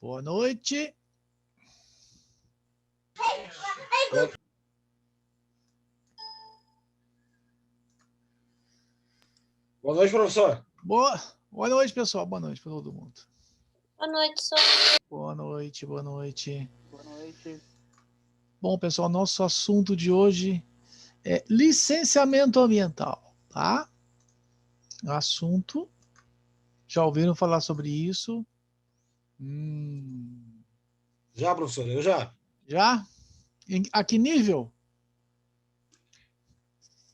Boa noite. Boa noite, professor. Boa noite, pessoal. Boa noite para todo mundo. Boa noite, Sônia. Boa noite, boa noite. Boa noite. Bom, pessoal, nosso assunto de hoje é licenciamento ambiental, tá? Assunto. Já ouviram falar sobre isso? Já, professor, eu já. Já? A que nível?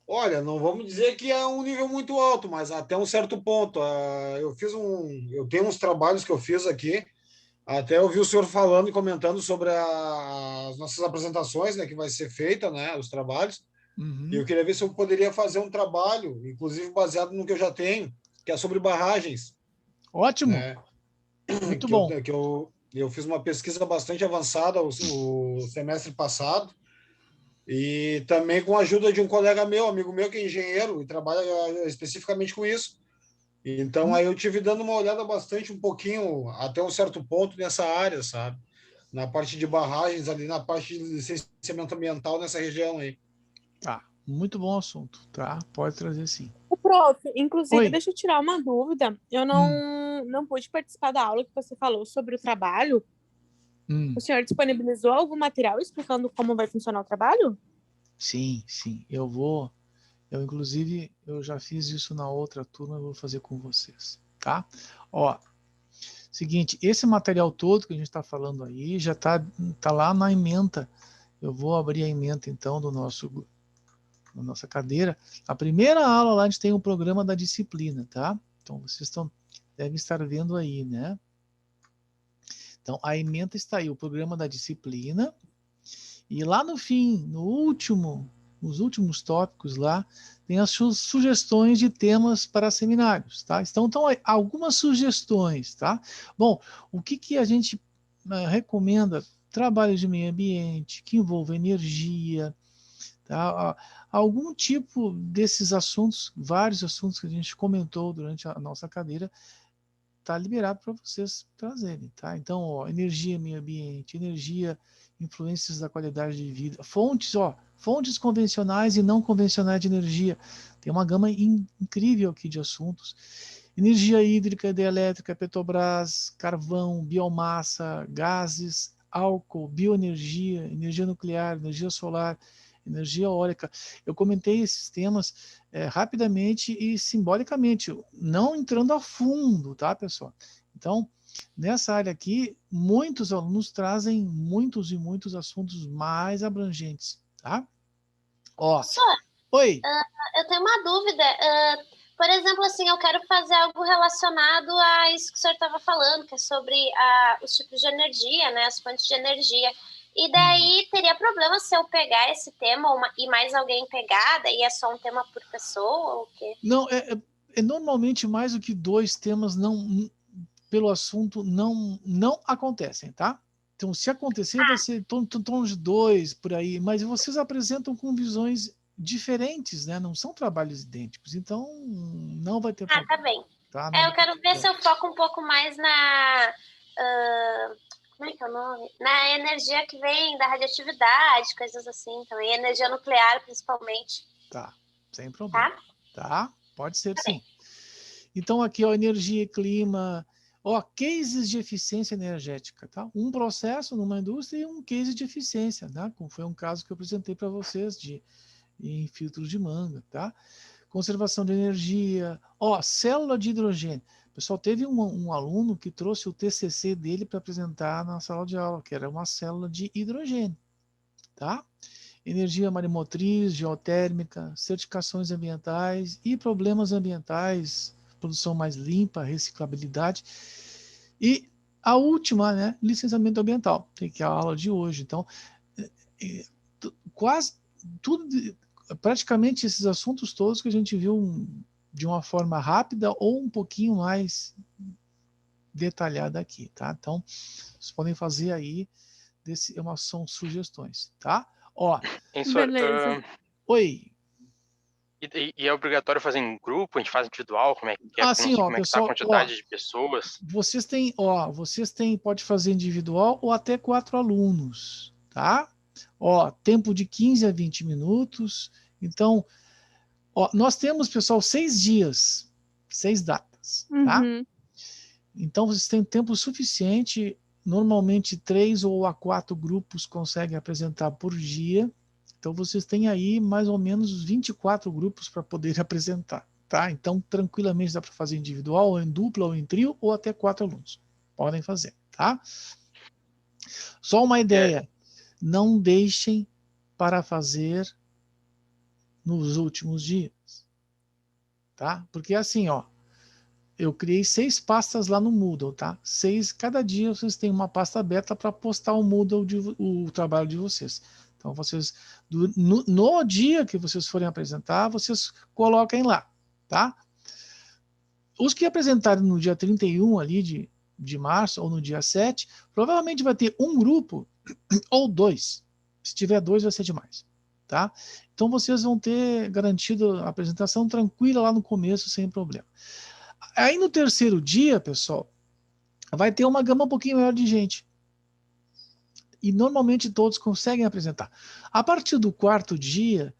Olha, não vamos dizer que é um nível muito alto, mas até um certo ponto. Eu tenho uns trabalhos que eu fiz aqui. Até eu vi o senhor falando e comentando sobre as nossas apresentações, né, que vai ser feita, né, os trabalhos. Uhum. E eu queria ver se eu poderia fazer um trabalho, inclusive baseado no que eu já tenho, que é sobre barragens. Ótimo. Né? Muito bom. Eu fiz uma pesquisa bastante avançada o semestre passado. E também com a ajuda de um colega meu, amigo meu, que é engenheiro e trabalha especificamente com isso. Então, aí eu tive dando uma olhada bastante, um pouquinho, até um certo ponto nessa área, sabe? Na parte de barragens, ali na parte de licenciamento ambiental nessa região aí. Tá, muito bom assunto, tá? Pode trazer sim. Prof, inclusive, Oi. deixa eu tirar uma dúvida. Eu não pude participar da aula que você falou sobre o trabalho. O senhor disponibilizou algum material explicando como vai funcionar o trabalho? Sim. Inclusive, eu já fiz isso na outra turma, eu vou fazer com vocês, tá? Ó, seguinte, esse material todo que a gente está falando aí já tá lá na ementa. Eu vou abrir a ementa, então, da nossa cadeira. A primeira aula lá, a gente tem o programa da disciplina, tá? Então, vocês devem estar vendo aí, né? Então, a ementa está aí, o programa da disciplina. E lá no fim, nos últimos tópicos lá, tem as sugestões de temas para seminários, tá? Então algumas sugestões, tá? Bom, o que a gente recomenda? Trabalho de meio ambiente, que envolva energia, tá? Algum tipo desses assuntos, vários assuntos que a gente comentou durante a nossa cadeira, está liberado para vocês trazerem, tá? Então, ó, energia, meio ambiente, energia, influências da qualidade de vida, fontes convencionais e não convencionais de energia. Tem uma gama incrível aqui de assuntos. Energia hídrica, hidrelétrica, Petrobras, carvão, biomassa, gases, álcool, bioenergia, energia nuclear, energia solar, energia eólica. Eu comentei esses temas rapidamente e simbolicamente, não entrando a fundo, tá, pessoal? Então, nessa área aqui, muitos alunos trazem muitos e muitos assuntos mais abrangentes, tá? Ó, oi. Eu tenho uma dúvida. Por exemplo, assim, eu quero fazer algo relacionado a isso que o senhor estava falando, que é sobre os tipos de energia, né, as fontes de energia. E daí teria problema se eu pegar esse tema e mais alguém pegar, daí é só um tema por pessoa ou o quê? Não, é normalmente mais do que 2 temas pelo assunto não acontecem, tá? Então, se acontecer, vai ser torno de 2 por aí, mas vocês apresentam com visões diferentes, né? Não são trabalhos idênticos, então não vai ter problema. Tá bem. Tá? Eu quero ver se eu foco um pouco mais na... como é que é o nome? Na energia que vem da radioatividade, coisas assim também. Energia nuclear, principalmente. Tá, sem problema. Tá? Pode ser sim. Então, aqui, ó, energia e clima. Ó, cases de eficiência energética, tá? Um processo numa indústria e um case de eficiência, tá? Como foi um caso que eu apresentei para vocês em filtros de manga, tá? Conservação de energia. Ó, célula de hidrogênio. Pessoal, teve um aluno que trouxe o TCC dele para apresentar na sala de aula, que era uma célula de hidrogênio, tá? Energia maremotriz, geotérmica, certificações ambientais e problemas ambientais, produção mais limpa, reciclabilidade. E a última, né, licenciamento ambiental, que é a aula de hoje. Então, quase tudo, praticamente esses assuntos todos que a gente viu de uma forma rápida ou um pouquinho mais detalhada aqui, tá? Então, vocês podem fazer aí, são sugestões, tá? Ó, beleza. Oi. E é obrigatório fazer em grupo? A gente faz individual? Como é que é? Sim, ó, como é que tá a pessoal, quantidade de pessoas? vocês têm, pode fazer individual ou até 4 alunos, tá? Ó, tempo de 15 a 20 minutos. Então, ó, nós temos, pessoal, 6 dias, 6 datas, tá? Uhum. Então, vocês têm tempo suficiente. Normalmente, 3 ou a 4 grupos conseguem apresentar por dia. Então, vocês têm aí mais ou menos 24 grupos para poder apresentar, tá? Então, tranquilamente dá para fazer individual, ou em dupla, ou em trio, ou até 4 alunos. Podem fazer, tá? Só uma ideia. Não deixem para fazer nos últimos dias, tá? Porque assim, ó, eu criei 6 pastas lá no Moodle, tá? 6, cada dia vocês têm uma pasta aberta para postar o Moodle, o trabalho de vocês. Então, vocês, no dia que vocês forem apresentar, vocês coloquem lá, tá? Os que apresentarem no dia 31 ali de março, ou no dia 7, provavelmente vai ter um grupo ou 2. Se tiver 2, vai ser demais, tá? Então, vocês vão ter garantido a apresentação tranquila lá no começo, sem problema. Aí, no terceiro dia, pessoal, vai ter uma gama um pouquinho maior de gente. E, normalmente, todos conseguem apresentar. A partir do quarto dia,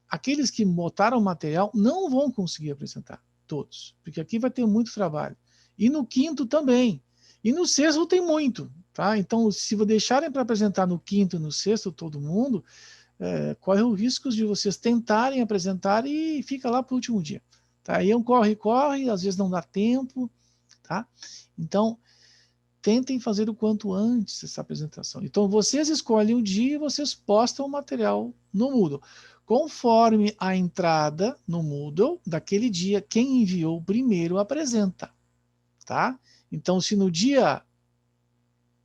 aqueles que botaram material não vão conseguir apresentar, todos. Porque aqui vai ter muito trabalho. E no quinto também. E no sexto tem muito, tá? Então, se deixarem para apresentar no quinto e no sexto todo mundo, corre o risco de vocês tentarem apresentar e fica lá para o último dia. Tá? Aí é um corre-corre, às vezes não dá tempo, tá? Então, tentem fazer o quanto antes essa apresentação. Então, vocês escolhem o dia e vocês postam o material no Moodle. Conforme a entrada no Moodle, daquele dia, quem enviou primeiro apresenta, tá? Então, se no dia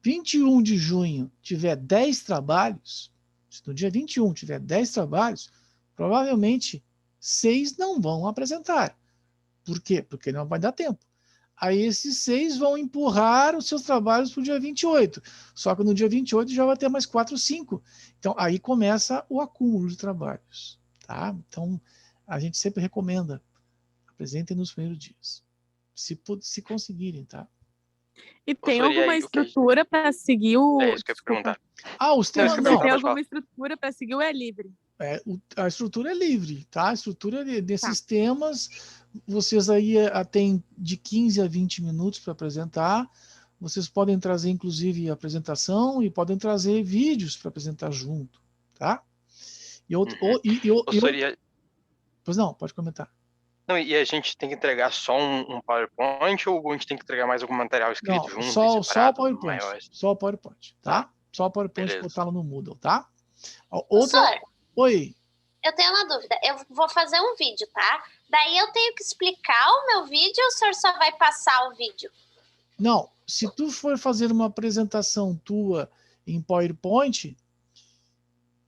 21 de junho tiver 10 trabalhos, se no dia 21 tiver 10 trabalhos, provavelmente 6 não vão apresentar. Por quê? Porque não vai dar tempo. Aí esses 6 vão empurrar os seus trabalhos para o dia 28. Só que no dia 28 já vai ter mais 4, 5. Então aí começa o acúmulo de trabalhos. Tá? Então a gente sempre recomenda, apresentem nos primeiros dias. Se conseguirem, tá? E tem alguma estrutura para seguir o... É isso que eu ia perguntar. Os temas não. Tem alguma estrutura para seguir ou é livre? A estrutura é livre, tá? A estrutura desses temas, vocês aí têm de 15 a 20 minutos para apresentar. Vocês podem trazer, inclusive, a apresentação e podem trazer vídeos para apresentar junto, tá? Pois não, pode comentar. Não, e a gente tem que entregar só um PowerPoint ou a gente tem que entregar mais algum material escrito junto? Só o PowerPoint. Só o PowerPoint, tá? Só o PowerPoint botá-lo no Moodle, tá? Professor, Oi. Eu tenho uma dúvida. Eu vou fazer um vídeo, tá? Daí eu tenho que explicar o meu vídeo ou o senhor só vai passar o vídeo? Não, se tu for fazer uma apresentação tua em PowerPoint,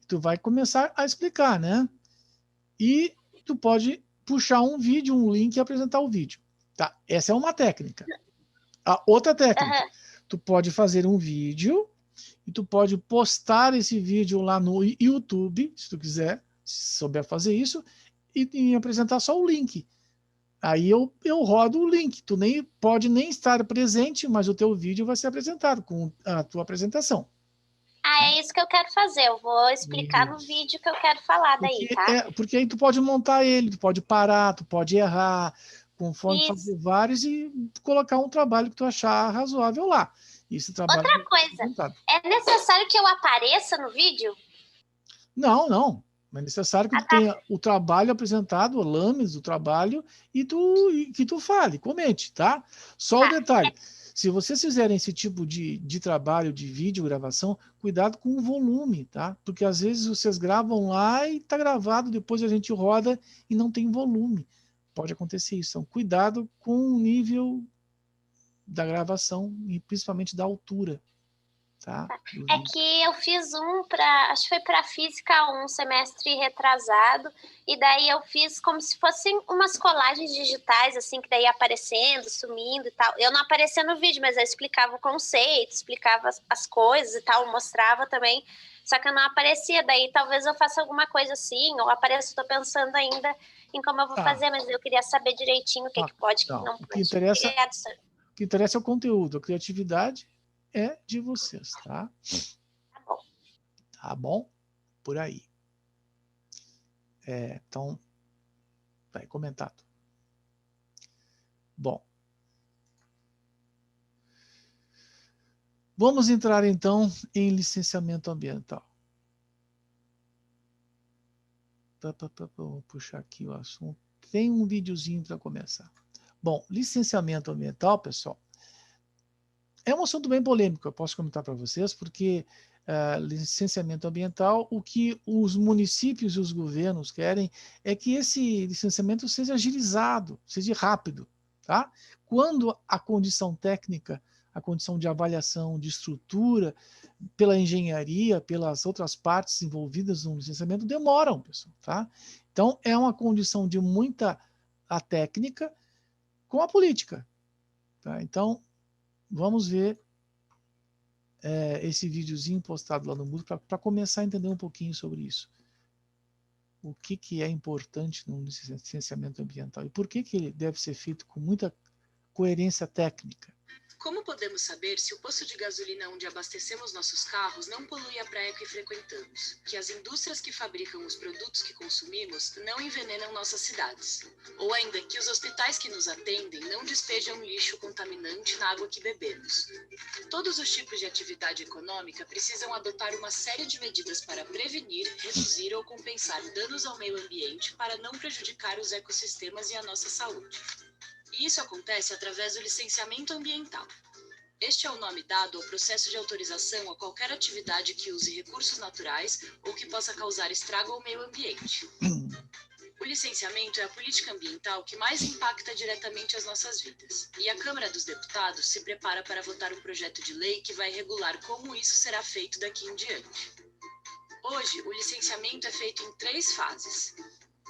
tu vai começar a explicar, né? E tu pode puxar um vídeo, um link e apresentar o vídeo. Tá? Essa é uma técnica. A outra técnica, tu pode fazer um vídeo e tu pode postar esse vídeo lá no YouTube, se tu quiser, se souber fazer isso, e apresentar só o link. Aí eu rodo o link. Tu nem pode nem estar presente, mas o teu vídeo vai ser apresentado com a tua apresentação. É isso que eu quero fazer. Eu vou explicar no vídeo que eu quero falar daí, tá? Porque aí tu pode montar ele, tu pode parar, tu pode errar, conforme fazer vários e colocar um trabalho que tu achar razoável lá. Esse trabalho outra coisa, é necessário que eu apareça no vídeo? Não. É necessário que tu tenha o trabalho apresentado, lames do trabalho, e que tu fale, comente, tá? Só o detalhe. Se vocês fizerem esse tipo de trabalho, de vídeo gravação, cuidado com o volume, tá? Porque às vezes vocês gravam lá e tá gravado, depois a gente roda e não tem volume. Pode acontecer isso. Então, cuidado com o nível da gravação e principalmente da altura, Tá? É que eu fiz acho que foi para Física 1, semestre retrasado, e daí eu fiz como se fossem umas colagens digitais, assim, que daí ia aparecendo, sumindo e tal. Eu não aparecia no vídeo, mas eu explicava o conceito, explicava as coisas e tal, mostrava também, só que eu não aparecia. Daí talvez eu faça alguma coisa assim, ou apareça, estou pensando ainda em como eu vou fazer, mas eu queria saber direitinho o que pode e o que não pode. O que interessa é o conteúdo, a criatividade é de vocês, tá? Tá bom. Tá bom? Por aí. Então, tá aí comentado. Bom. Vamos entrar, então, em licenciamento ambiental. Vou puxar aqui o assunto. Tem um videozinho para começar. Bom, licenciamento ambiental, pessoal, é um assunto bem polêmico, eu posso comentar para vocês, porque licenciamento ambiental, o que os municípios e os governos querem é que esse licenciamento seja agilizado, seja rápido, tá? Quando a condição técnica, a condição de avaliação, de estrutura, pela engenharia, pelas outras partes envolvidas no licenciamento, demoram, pessoal, tá? Então, é uma condição de muita a técnica com a política, tá? Então, vamos ver esse videozinho postado lá no Moodle para começar a entender um pouquinho sobre isso. O que é importante no licenciamento ambiental e por que ele deve ser feito com muita coerência técnica. Como podemos saber se o posto de gasolina onde abastecemos nossos carros não polui a praia que frequentamos? Que as indústrias que fabricam os produtos que consumimos não envenenam nossas cidades? Ou ainda que os hospitais que nos atendem não despejam lixo contaminante na água que bebemos? Todos os tipos de atividade econômica precisam adotar uma série de medidas para prevenir, reduzir ou compensar danos ao meio ambiente para não prejudicar os ecossistemas e a nossa saúde. E isso acontece através do licenciamento ambiental. Este é o nome dado ao processo de autorização a qualquer atividade que use recursos naturais ou que possa causar estrago ao meio ambiente. O licenciamento é a política ambiental que mais impacta diretamente as nossas vidas. E a Câmara dos Deputados se prepara para votar um projeto de lei que vai regular como isso será feito daqui em diante. Hoje, o licenciamento é feito em 3 fases.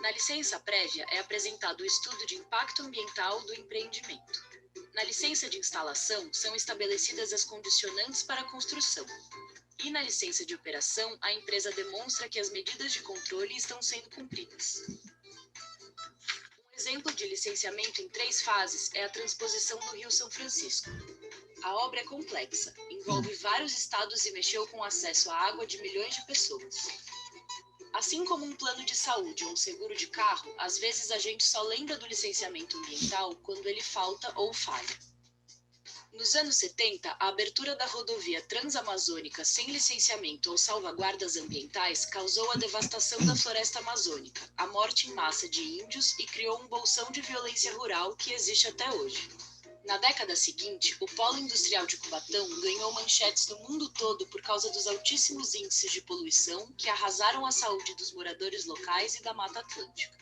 Na licença prévia é apresentado o estudo de impacto ambiental do empreendimento. Na licença de instalação são estabelecidas as condicionantes para a construção. E na licença de operação, a empresa demonstra que as medidas de controle estão sendo cumpridas. Um exemplo de licenciamento em 3 fases é a transposição do Rio São Francisco. A obra é complexa, envolve vários estados e mexeu com o acesso à água de milhões de pessoas. Assim como um plano de saúde ou um seguro de carro, às vezes a gente só lembra do licenciamento ambiental quando ele falta ou falha. Nos anos 70, a abertura da rodovia transamazônica sem licenciamento ou salvaguardas ambientais causou a devastação da floresta amazônica, a morte em massa de índios e criou um bolsão de violência rural que existe até hoje. Na década seguinte, o polo industrial de Cubatão ganhou manchetes no mundo todo por causa dos altíssimos índices de poluição que arrasaram a saúde dos moradores locais e da Mata Atlântica.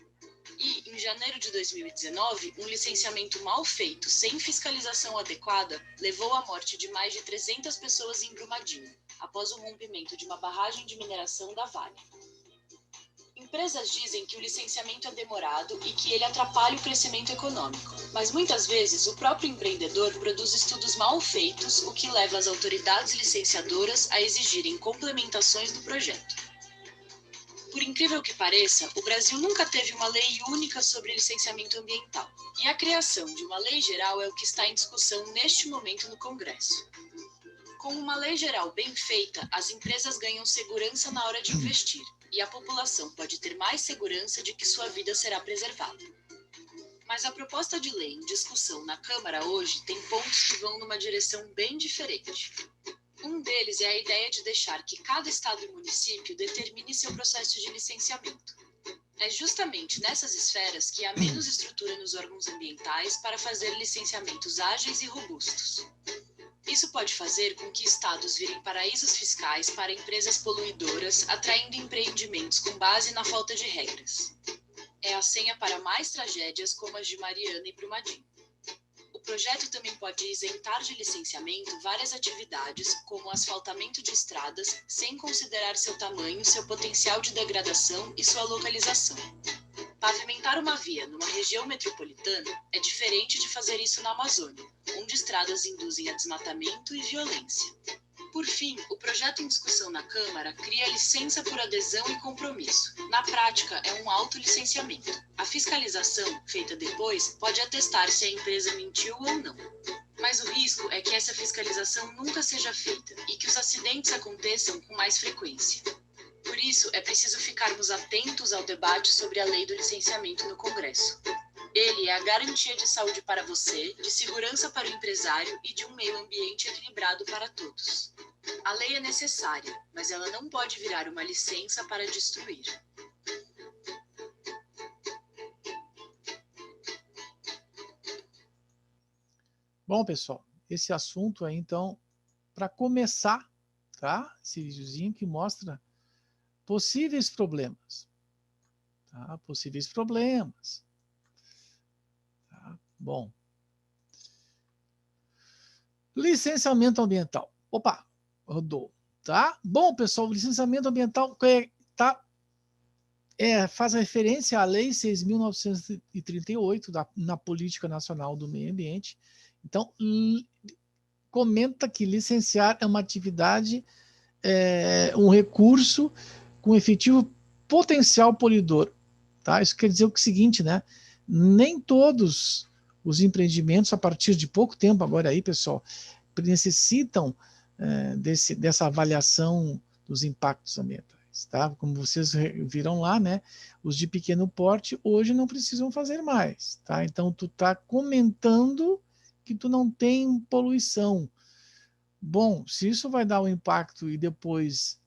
E, em janeiro de 2019, um licenciamento mal feito, sem fiscalização adequada, levou à morte de mais de 300 pessoas em Brumadinho, após o rompimento de uma barragem de mineração da Vale. Empresas dizem que o licenciamento é demorado e que ele atrapalha o crescimento econômico, mas muitas vezes o próprio empreendedor produz estudos mal feitos, o que leva as autoridades licenciadoras a exigirem complementações do projeto. Por incrível que pareça, o Brasil nunca teve uma lei única sobre licenciamento ambiental, e a criação de uma lei geral é o que está em discussão neste momento no Congresso. Com uma lei geral bem feita, as empresas ganham segurança na hora de investir, e a população pode ter mais segurança de que sua vida será preservada. Mas a proposta de lei em discussão na Câmara hoje tem pontos que vão numa direção bem diferente. Um deles é a ideia de deixar que cada estado e município determine seu processo de licenciamento. É justamente nessas esferas que há menos estrutura nos órgãos ambientais para fazer licenciamentos ágeis e robustos. Isso pode fazer com que estados virem paraísos fiscais para empresas poluidoras, atraindo empreendimentos com base na falta de regras. É a senha para mais tragédias como as de Mariana e Brumadinho. O projeto também pode isentar de licenciamento várias atividades, como o asfaltamento de estradas, sem considerar seu tamanho, seu potencial de degradação e sua localização. Pavimentar uma via numa região metropolitana é diferente de fazer isso na Amazônia, onde estradas induzem a desmatamento e violência. Por fim, o projeto em discussão na Câmara cria licença por adesão e compromisso. Na prática, é um autolicenciamento. A fiscalização, feita depois, pode atestar se a empresa mentiu ou não. Mas o risco é que essa fiscalização nunca seja feita e que os acidentes aconteçam com mais frequência. Por isso, é preciso ficarmos atentos ao debate sobre a lei do licenciamento no Congresso. Ele é a garantia de saúde para você, de segurança para o empresário e de um meio ambiente equilibrado para todos. A lei é necessária, mas ela não pode virar uma licença para destruir. Bom, pessoal, esse assunto aí, então, para começar, tá? Esse videozinho que mostra possíveis problemas. Tá? Possíveis problemas. Tá? Bom. Licenciamento ambiental. Opa, rodou. Tá? Bom, pessoal, o licenciamento ambiental faz referência à Lei 6.938 na Política Nacional do Meio Ambiente. Então, comenta que licenciar é uma atividade, um recurso com efetivo potencial poluidor. Tá? Isso quer dizer o seguinte, né? Nem todos os empreendimentos, a partir de pouco tempo agora aí, pessoal, necessitam dessa avaliação dos impactos ambientais. Tá? Como vocês viram lá, né? Os de pequeno porte hoje não precisam fazer mais. Tá? Então, tu está comentando que tu não tem poluição. Bom, se isso vai dar um impacto e depois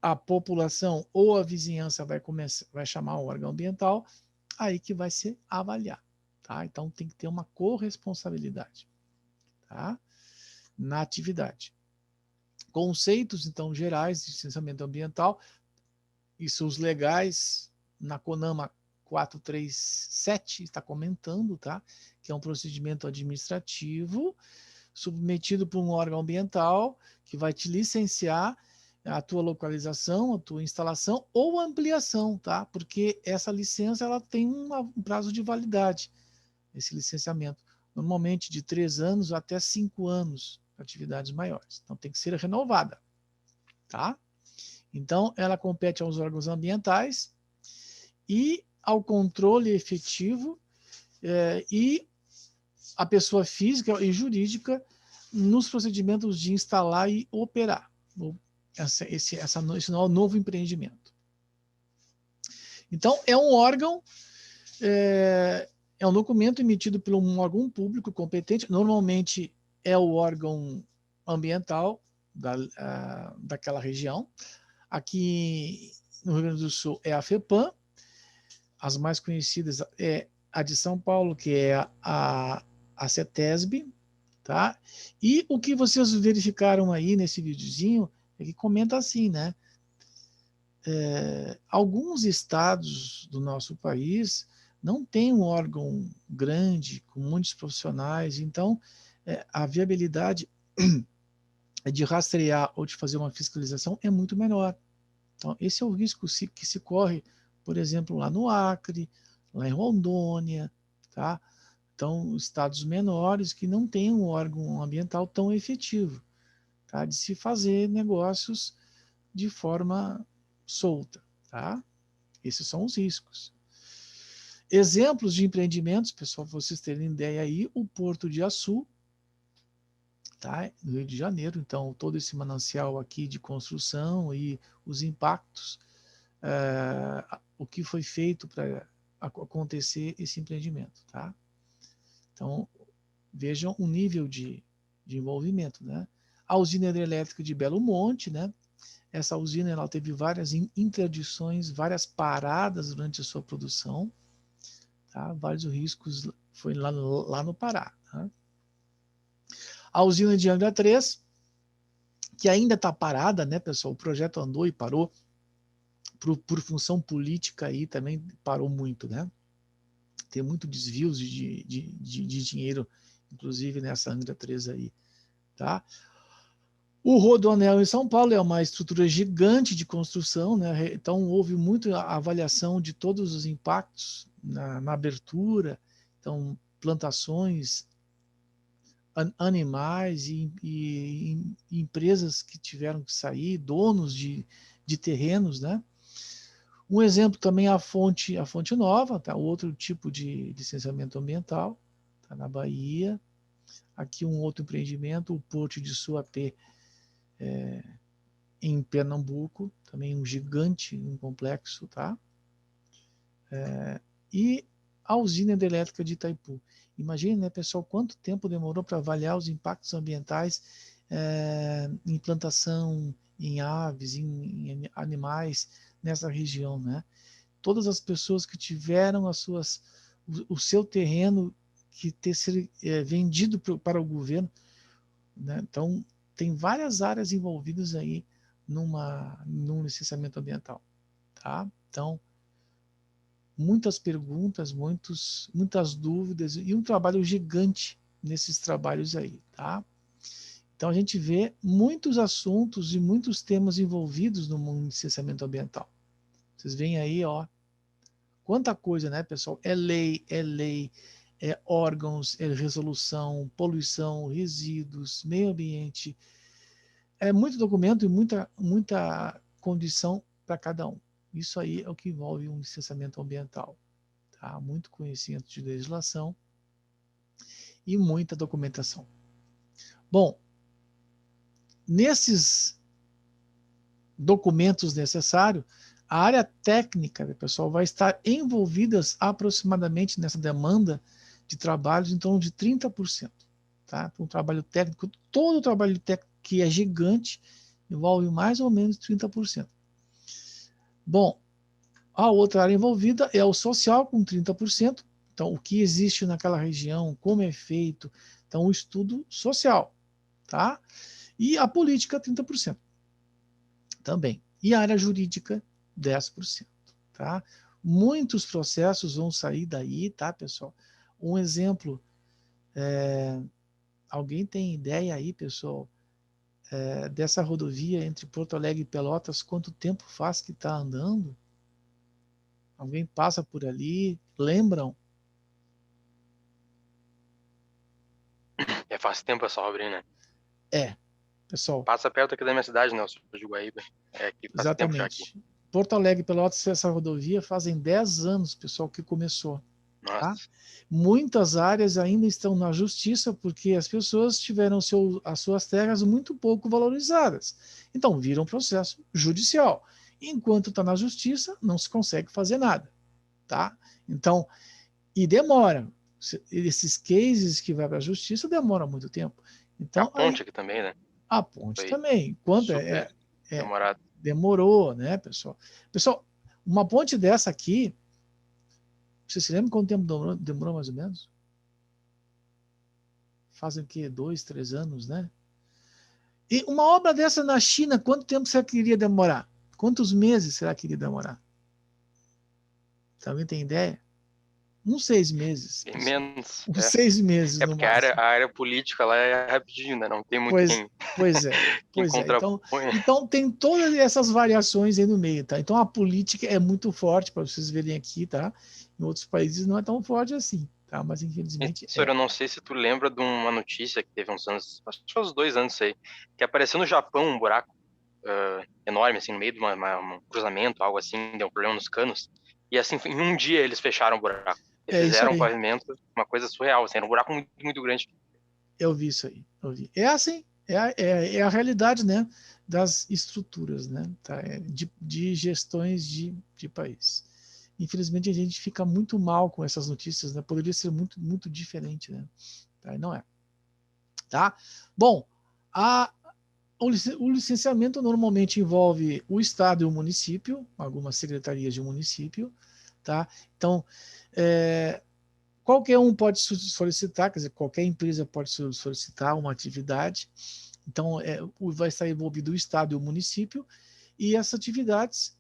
a população ou a vizinhança vai chamar o órgão ambiental, aí que vai ser avaliar. Tá? Então tem que ter uma corresponsabilidade, tá? Na atividade. Conceitos, então, gerais de licenciamento ambiental, isso os legais, na CONAMA 437 está comentando, tá? Que é um procedimento administrativo submetido por um órgão ambiental que vai te licenciar a tua localização, a tua instalação ou ampliação, tá? Porque essa licença ela tem um prazo de validade, esse licenciamento, normalmente de 3 anos até 5 anos, atividades maiores. Então tem que ser renovada, tá? Então ela compete aos órgãos ambientais e ao controle efetivo e a pessoa física e jurídica nos procedimentos de instalar e operar esse novo empreendimento. Então, é um órgão, é um documento emitido por um órgão público competente, normalmente é o órgão ambiental daquela região. Aqui no Rio Grande do Sul é a FEPAM, as mais conhecidas é a de São Paulo, que é a CETESB, tá? E o que vocês verificaram aí nesse videozinho é que comenta assim, né? Alguns estados do nosso país não têm um órgão grande, com muitos profissionais, então a viabilidade de rastrear ou de fazer uma fiscalização é muito menor. Então, esse é o risco que se corre, por exemplo, lá no Acre, lá em Rondônia, tá? Então, estados menores que não têm um órgão ambiental tão efetivo, tá? De se fazer negócios de forma solta, tá? Esses são os riscos. Exemplos de empreendimentos, pessoal, para vocês terem ideia aí, o Porto de Açu, tá? No Rio de Janeiro. Então, todo esse manancial aqui de construção e os impactos, o que foi feito para acontecer esse empreendimento, tá? Então, vejam o nível de envolvimento, né? A usina hidrelétrica de Belo Monte, né? Essa usina ela teve várias interdições, várias paradas durante a sua produção, tá? Vários riscos foi lá no Pará, tá? A usina de Angra 3, que ainda está parada, né, pessoal? O projeto andou e parou, por função política aí também parou muito, né? Tem muito desvios de dinheiro inclusive nessa Angra 3 aí, tá? O Rodoanel em São Paulo é uma estrutura gigante de construção, né? Então houve muita avaliação de todos os impactos na abertura, então plantações, animais e empresas que tiveram que sair, donos de terrenos, né? Um exemplo também é a Fonte Nova, tá? Outro tipo de licenciamento ambiental, tá na Bahia. Aqui um outro empreendimento, o Porto de Suape, em Pernambuco, também um gigante, um complexo, tá? E a usina hidrelétrica de Itaipu. Imagine, né, pessoal, quanto tempo demorou para avaliar os impactos ambientais em plantação, em aves, em animais nessa região, né? Todas as pessoas que tiveram o seu terreno que ter sido vendido para o governo, né? Então, tem várias áreas envolvidas aí num licenciamento ambiental, tá? Então, muitas perguntas, muitas dúvidas e um trabalho gigante nesses trabalhos aí, tá? Então, a gente vê muitos assuntos e muitos temas envolvidos no licenciamento ambiental. Vocês veem aí, ó, quanta coisa, né, pessoal? É lei, é órgãos, é resolução, poluição, resíduos, meio ambiente. É muito documento e muita condição para cada um. Isso aí é o que envolve um licenciamento ambiental. Tá? Muito conhecimento de legislação e muita documentação. Bom, nesses documentos necessários, a área técnica, pessoal, vai estar envolvida aproximadamente nessa demanda de trabalhos em torno de 30%. Tá? Então, o trabalho técnico, todo o trabalho técnico que é gigante, envolve mais ou menos 30%. Bom, a outra área envolvida é o social, com 30%. Então, o que existe naquela região, como é feito. Então, o estudo social. Tá? E a política, 30%. Também. E a área jurídica, 10%. Tá? Muitos processos vão sair daí, tá, pessoal? Um exemplo, alguém tem ideia aí, pessoal, dessa rodovia entre Porto Alegre e Pelotas, quanto tempo faz que está andando? Alguém passa por ali? Lembram? Faz tempo essa obra, né? Pessoal. Passa perto aqui da minha cidade, né? Eu sou de Guaíba. Aqui faz tempo já aqui. Porto Alegre, Pelotas, essa rodovia fazem 10 anos, pessoal, que começou. Tá? Muitas áreas ainda estão na justiça porque as pessoas tiveram as suas terras muito pouco valorizadas. Então, viram processo judicial. Enquanto está na justiça, não se consegue fazer nada. Tá? Então, e demora. Esses cases que vai para a justiça demoram muito tempo. Então, a ponte aqui também, né? A ponte também. Quanto demorado. Demorou, né, pessoal? Pessoal, uma ponte dessa aqui, você se lembra quanto tempo demorou mais ou menos? Fazem o quê? 2, 3 anos, né? E uma obra dessa na China, quanto tempo será que iria demorar? Quantos meses será que iria demorar? Alguém tem ideia? Uns 6 meses. Tem menos. Uns 6 meses. Porque a área política lá é rapidinho, né? Não tem muito quem. Pois é. Então tem todas essas variações aí no meio, tá? Então a política é muito forte, para vocês verem aqui, tá? Em outros países não é tão forte assim, tá? Mas infelizmente. Senhor, eu não sei se tu lembra de uma notícia que teve uns anos, acho que foi uns 2 anos aí, que apareceu no Japão um buraco enorme, assim, no meio de um cruzamento, algo assim, deu um problema nos canos. E assim, em um dia eles fecharam o buraco. Eles fizeram um pavimento, uma coisa surreal, assim, era um buraco muito, muito grande. Eu vi isso aí, eu vi. É assim, é a realidade, né, das estruturas, né, tá? De gestões de país. Infelizmente a gente fica muito mal com essas notícias, né? Poderia ser muito, muito diferente, né? Tá? E não é. Tá? Bom, o licenciamento normalmente envolve o Estado e o município, algumas secretarias de um município, tá? Então, qualquer um pode solicitar, quer dizer, qualquer empresa pode solicitar uma atividade. Então, vai estar envolvido o Estado e o município, e essas atividades,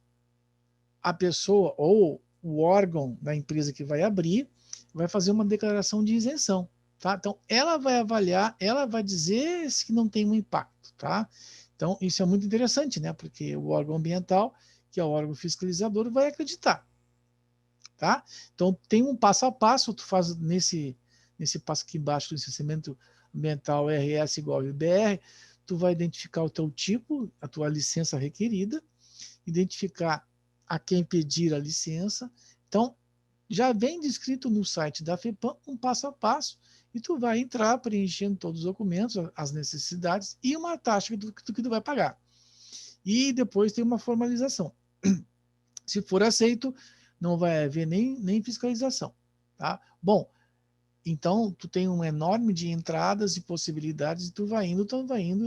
a pessoa ou o órgão da empresa que vai abrir vai fazer uma declaração de isenção. tá? Então, ela vai avaliar, ela vai dizer se não tem um impacto, tá? Então, isso é muito interessante, né? Porque o órgão ambiental, que é o órgão fiscalizador, vai acreditar, tá? Então, tem um passo a passo, tu faz nesse passo aqui embaixo do licenciamento ambiental RS igual a BR, tu vai identificar o teu tipo, a tua licença requerida, identificar a quem pedir a licença. Então, já vem descrito no site da FEPAM um passo a passo, e tu vai entrar preenchendo todos os documentos, as necessidades e uma taxa que tu vai pagar. E depois tem uma formalização. Se for aceito, não vai haver nem fiscalização, tá? Bom, então tu tem um enorme de entradas e possibilidades, e tu vai indo,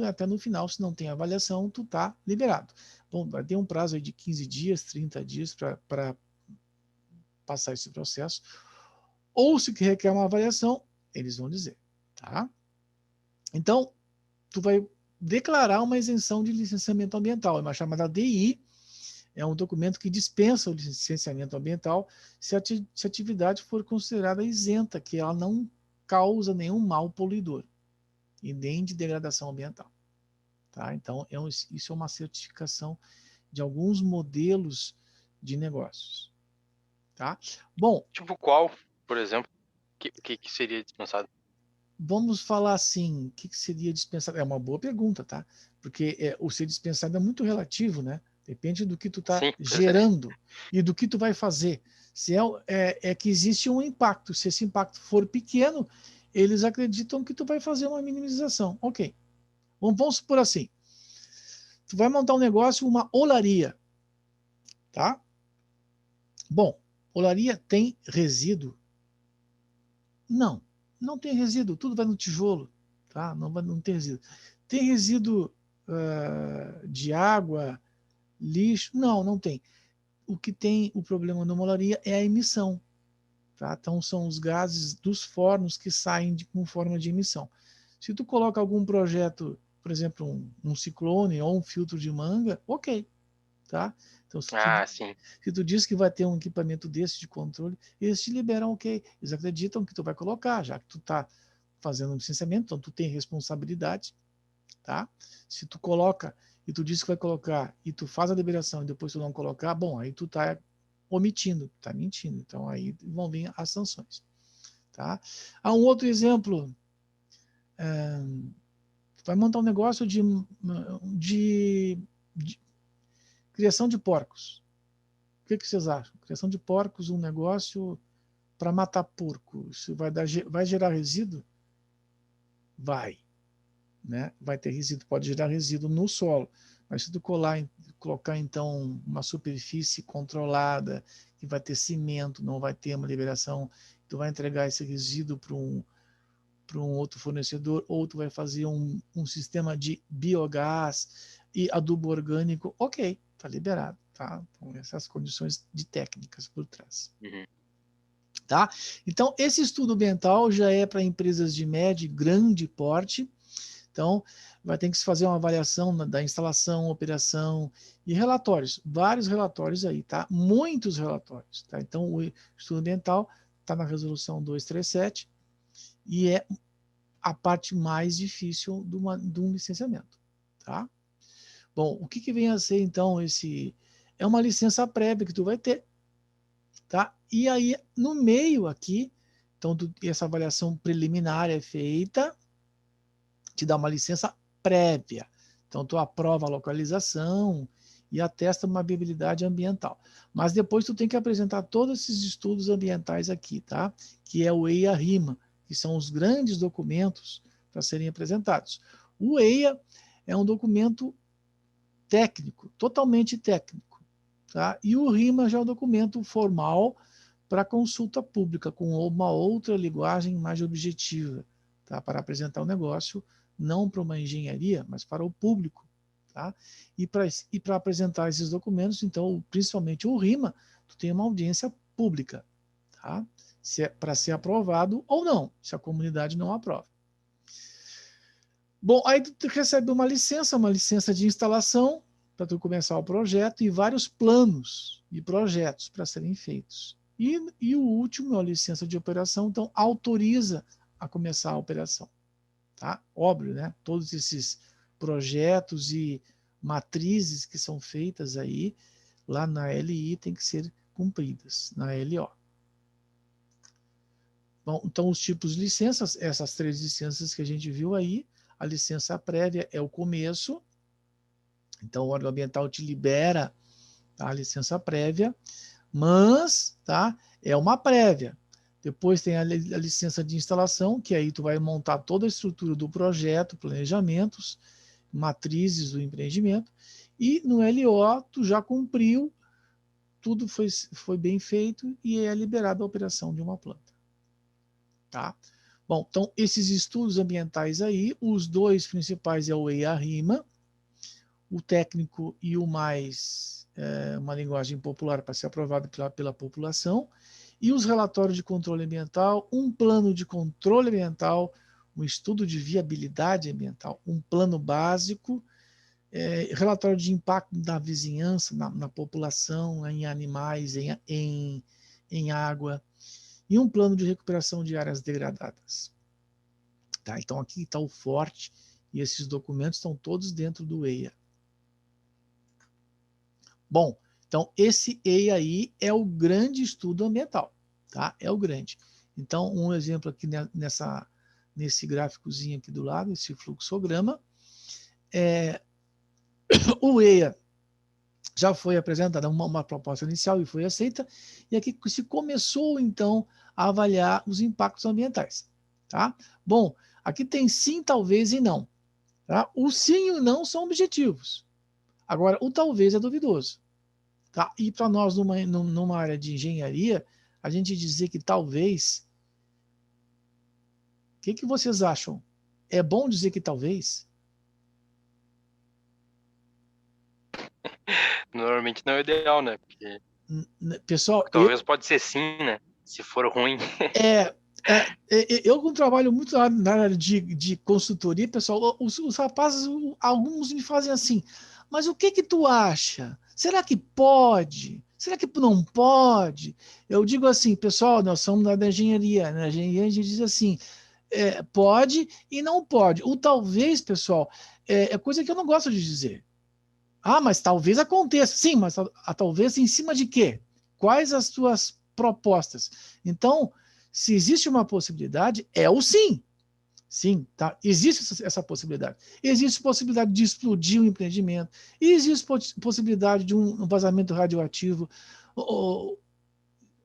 até no final, se não tem avaliação, tu tá liberado. Bom, vai ter um prazo aí de 15 dias, 30 dias para passar esse processo, ou se requer uma avaliação, eles vão dizer, tá? Então, tu vai declarar uma isenção de licenciamento ambiental, é uma chamada DI, é um documento que dispensa o licenciamento ambiental se a atividade for considerada isenta, que ela não causa nenhum mal poluidor e nem de degradação ambiental, tá? Então, isso é uma certificação de alguns modelos de negócios. Tá? Bom, tipo qual, por exemplo, que seria dispensado? Vamos falar assim, o que seria dispensado? É uma boa pergunta, tá? Porque o ser dispensado é muito relativo, né? Depende do que tu está gerando e do que tu vai fazer. Se é que existe um impacto. Se esse impacto for pequeno, eles acreditam que tu vai fazer uma minimização. Ok. Vamos supor assim. Tu vai montar um negócio, uma olaria, tá? Bom, olaria tem resíduo? Não tem resíduo, tudo vai no tijolo, tá? Não tem resíduo. Tem resíduo de água, lixo? Não tem. O que tem o problema na olaria é a emissão, tá? Então são os gases dos fornos que saem com forma de emissão. Se tu coloca algum projeto, por exemplo, um ciclone ou um filtro de manga, ok, tá? Então, se tu diz que vai ter um equipamento desse de controle, eles te liberam, ok. Eles acreditam que tu vai colocar, já que tu está fazendo um licenciamento, então tu tem responsabilidade, tá? Se tu coloca e tu diz que vai colocar e tu faz a liberação e depois tu não colocar, bom, aí tu está omitindo, tá mentindo. Então aí vão vir as sanções, tá? Há um outro exemplo, vai montar um negócio de criação de porcos. O que vocês acham? Criação de porcos, um negócio para matar porco. Isso vai gerar resíduo? Vai. Né? Vai ter resíduo, pode gerar resíduo no solo. Mas se tu colocar então uma superfície controlada, que vai ter cimento, não vai ter uma liberação, tu vai entregar esse resíduo para um outro fornecedor, ou tu vai fazer um sistema de biogás e adubo orgânico, ok, tá liberado, tá? Então, essas condições de técnicas por trás. Uhum. Tá? Então, esse estudo ambiental já é para empresas de médio e grande porte. Então, vai ter que se fazer uma avaliação da instalação, operação e relatórios, vários relatórios aí, tá? Muitos relatórios, tá? Então, o estudo ambiental está na resolução 237 e é a parte mais difícil de um licenciamento, tá? Bom, o que vem a ser, então, é uma licença prévia que tu vai ter, tá? E aí, no meio aqui, então, essa avaliação preliminar é feita, te dá uma licença prévia. Então, tu aprova a localização e atesta uma viabilidade ambiental. Mas depois tu tem que apresentar todos esses estudos ambientais aqui, tá? Que é o EIA-RIMA, que são os grandes documentos para serem apresentados. O EIA é um documento técnico, totalmente técnico, tá? E o RIMA já é um documento formal para consulta pública, com uma outra linguagem mais objetiva, tá? Para apresentar o negócio, não para uma engenharia, mas para o público, tá? E para apresentar esses documentos, então, principalmente o RIMA, tu tem uma audiência pública, tá? Para ser aprovado ou não, se a comunidade não aprova. Bom, aí tu recebe uma licença de instalação para tu começar o projeto e vários planos e projetos para serem feitos. E o último é a licença de operação, então autoriza a começar a operação. Tá? Óbvio, né? Todos esses projetos e matrizes que são feitas aí, lá na LI, tem que ser cumpridas, na LO. Bom, então, os tipos de licenças, essas 3 licenças que a gente viu aí, a licença prévia é o começo, então o órgão ambiental te libera, tá, a licença prévia, mas, tá, é uma prévia. Depois tem a licença de instalação, que aí tu vai montar toda a estrutura do projeto, planejamentos, matrizes do empreendimento, e no LO tu já cumpriu, tudo foi bem feito e é liberada a operação de uma planta. Tá? Bom, então esses estudos ambientais aí, os 2 principais é o EIA-RIMA, o técnico e o mais, uma linguagem popular para ser aprovado pela população, e os relatórios de controle ambiental, um plano de controle ambiental, um estudo de viabilidade ambiental, um plano básico, relatório de impacto da vizinhança, na população, em animais, em água, e um plano de recuperação de áreas degradadas. Tá? Então aqui está o forte, e esses documentos estão todos dentro do EIA. Bom, então esse EIA aí é o grande estudo ambiental, tá? É o grande. Então, um exemplo aqui nesse gráficozinho aqui do lado, esse fluxograma, o EIA já foi apresentada uma proposta inicial e foi aceita, e aqui se começou, então, a avaliar os impactos ambientais. Tá? Bom, aqui tem sim, talvez e não. Tá? O sim e o não são objetivos. Agora, o talvez é duvidoso. Tá? E para nós, numa área de engenharia, a gente dizer que talvez... O que vocês acham? É bom dizer que talvez? Normalmente não é o ideal, né? Porque pessoal, talvez pode ser sim, né? Se for ruim. Eu trabalho muito na área de consultoria, pessoal, os rapazes, alguns me fazem assim, mas o que tu acha? Será que pode? Será que não pode? Eu digo assim, pessoal, nós somos da engenharia, na engenharia a gente diz assim, pode e não pode. O talvez, pessoal, é coisa que eu não gosto de dizer. Ah, mas talvez aconteça. Sim, mas talvez em cima de quê? Quais as tuas propostas? Então, se existe uma possibilidade, é o sim. Sim, tá? Existe essa possibilidade. Existe possibilidade de explodir um empreendimento. Existe possibilidade de um vazamento radioativo.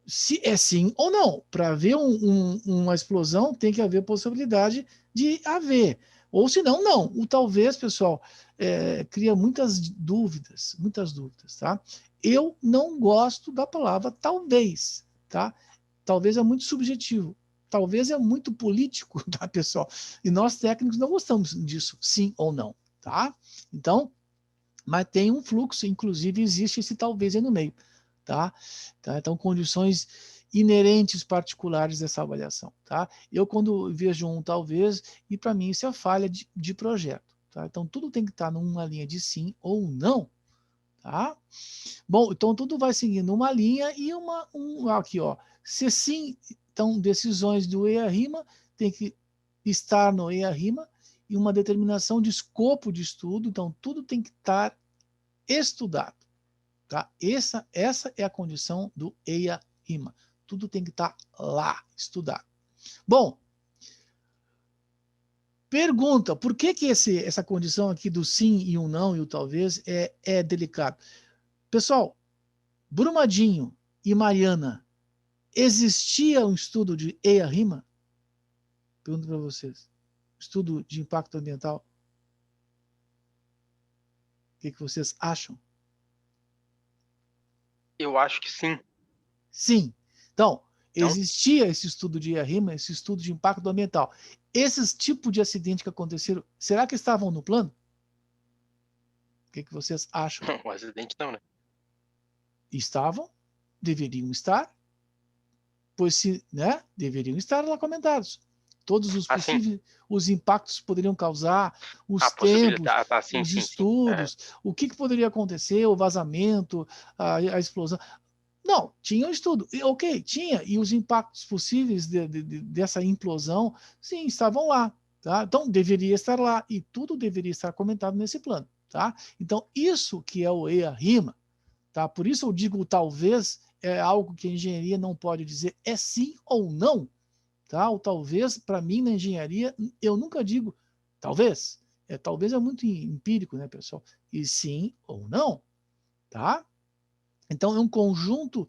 Se é sim ou não. Para haver uma explosão, tem que haver possibilidade de haver. Ou se não, não. O talvez, pessoal, cria muitas dúvidas, tá? Eu não gosto da palavra talvez, tá? Talvez é muito subjetivo. Talvez é muito político, tá, pessoal? E nós técnicos não gostamos disso, sim ou não, tá? Então, mas tem um fluxo, inclusive existe esse talvez aí no meio, tá? Então, condições inerentes particulares dessa avaliação, tá? Eu, quando vejo um talvez, e para mim isso é falha de projeto, tá? Então, tudo tem que estar numa linha de sim ou não, tá? Bom, então tudo vai seguindo uma linha e aqui, ó, se sim, então decisões do EIA-RIMA tem que estar no EIA-RIMA e uma determinação de escopo de estudo, então tudo tem que estar estudado, tá? Essa é a condição do EIA-RIMA, tudo tem que estar lá, estudado. Bom, pergunta, por que essa condição aqui do sim e o não e o talvez é delicado? Pessoal, Brumadinho e Mariana, existia um estudo de EIA-RIMA? Pergunto para vocês. Estudo de impacto ambiental? O que vocês acham? Eu acho que sim. Sim. Então, existia esse estudo de EIA-RIMA, esse estudo de impacto ambiental. Esses tipos de acidentes que aconteceram, será que estavam no plano? O que vocês acham? O acidente não, né? Estavam, deveriam estar, pois se, né, deveriam estar lá comentados. Todos os possíveis, os impactos que poderiam causar, os tempos, os estudos, o que poderia acontecer, o vazamento, a explosão. Não, tinha um estudo. Ok, tinha. E os impactos possíveis dessa implosão, sim, estavam lá. Tá? Então, deveria estar lá. E tudo deveria estar comentado nesse plano. Tá? Então, isso que é o EIA-RIMA. Tá? Por isso eu digo talvez é algo que a engenharia não pode dizer é sim ou não. Tá? Ou talvez, para mim, na engenharia, eu nunca digo talvez. Talvez é muito empírico, né, pessoal? E sim ou não. Tá? Então, é um conjunto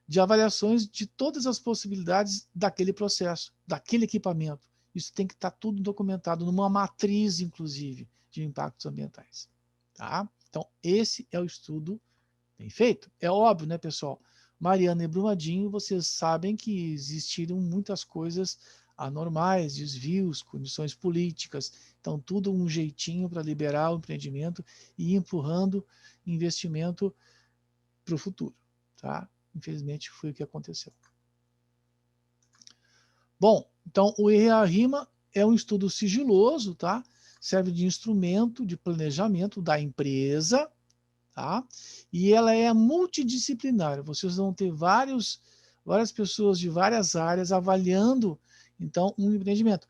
de avaliações de todas as possibilidades daquele processo, daquele equipamento. Isso tem que estar tudo documentado numa matriz, inclusive, de impactos ambientais. Tá? Então, esse é o estudo bem feito. É óbvio, né, pessoal? Mariana e Brumadinho, vocês sabem que existiram muitas coisas anormais, desvios, condições políticas. Então, tudo um jeitinho para liberar o empreendimento e ir empurrando investimento para o futuro. Tá? Infelizmente, foi o que aconteceu. Bom, então o EIA-RIMA é um estudo sigiloso, tá? Serve de instrumento de planejamento da empresa, tá? E ela é multidisciplinar. Vocês vão ter várias pessoas de várias áreas avaliando, então, um empreendimento.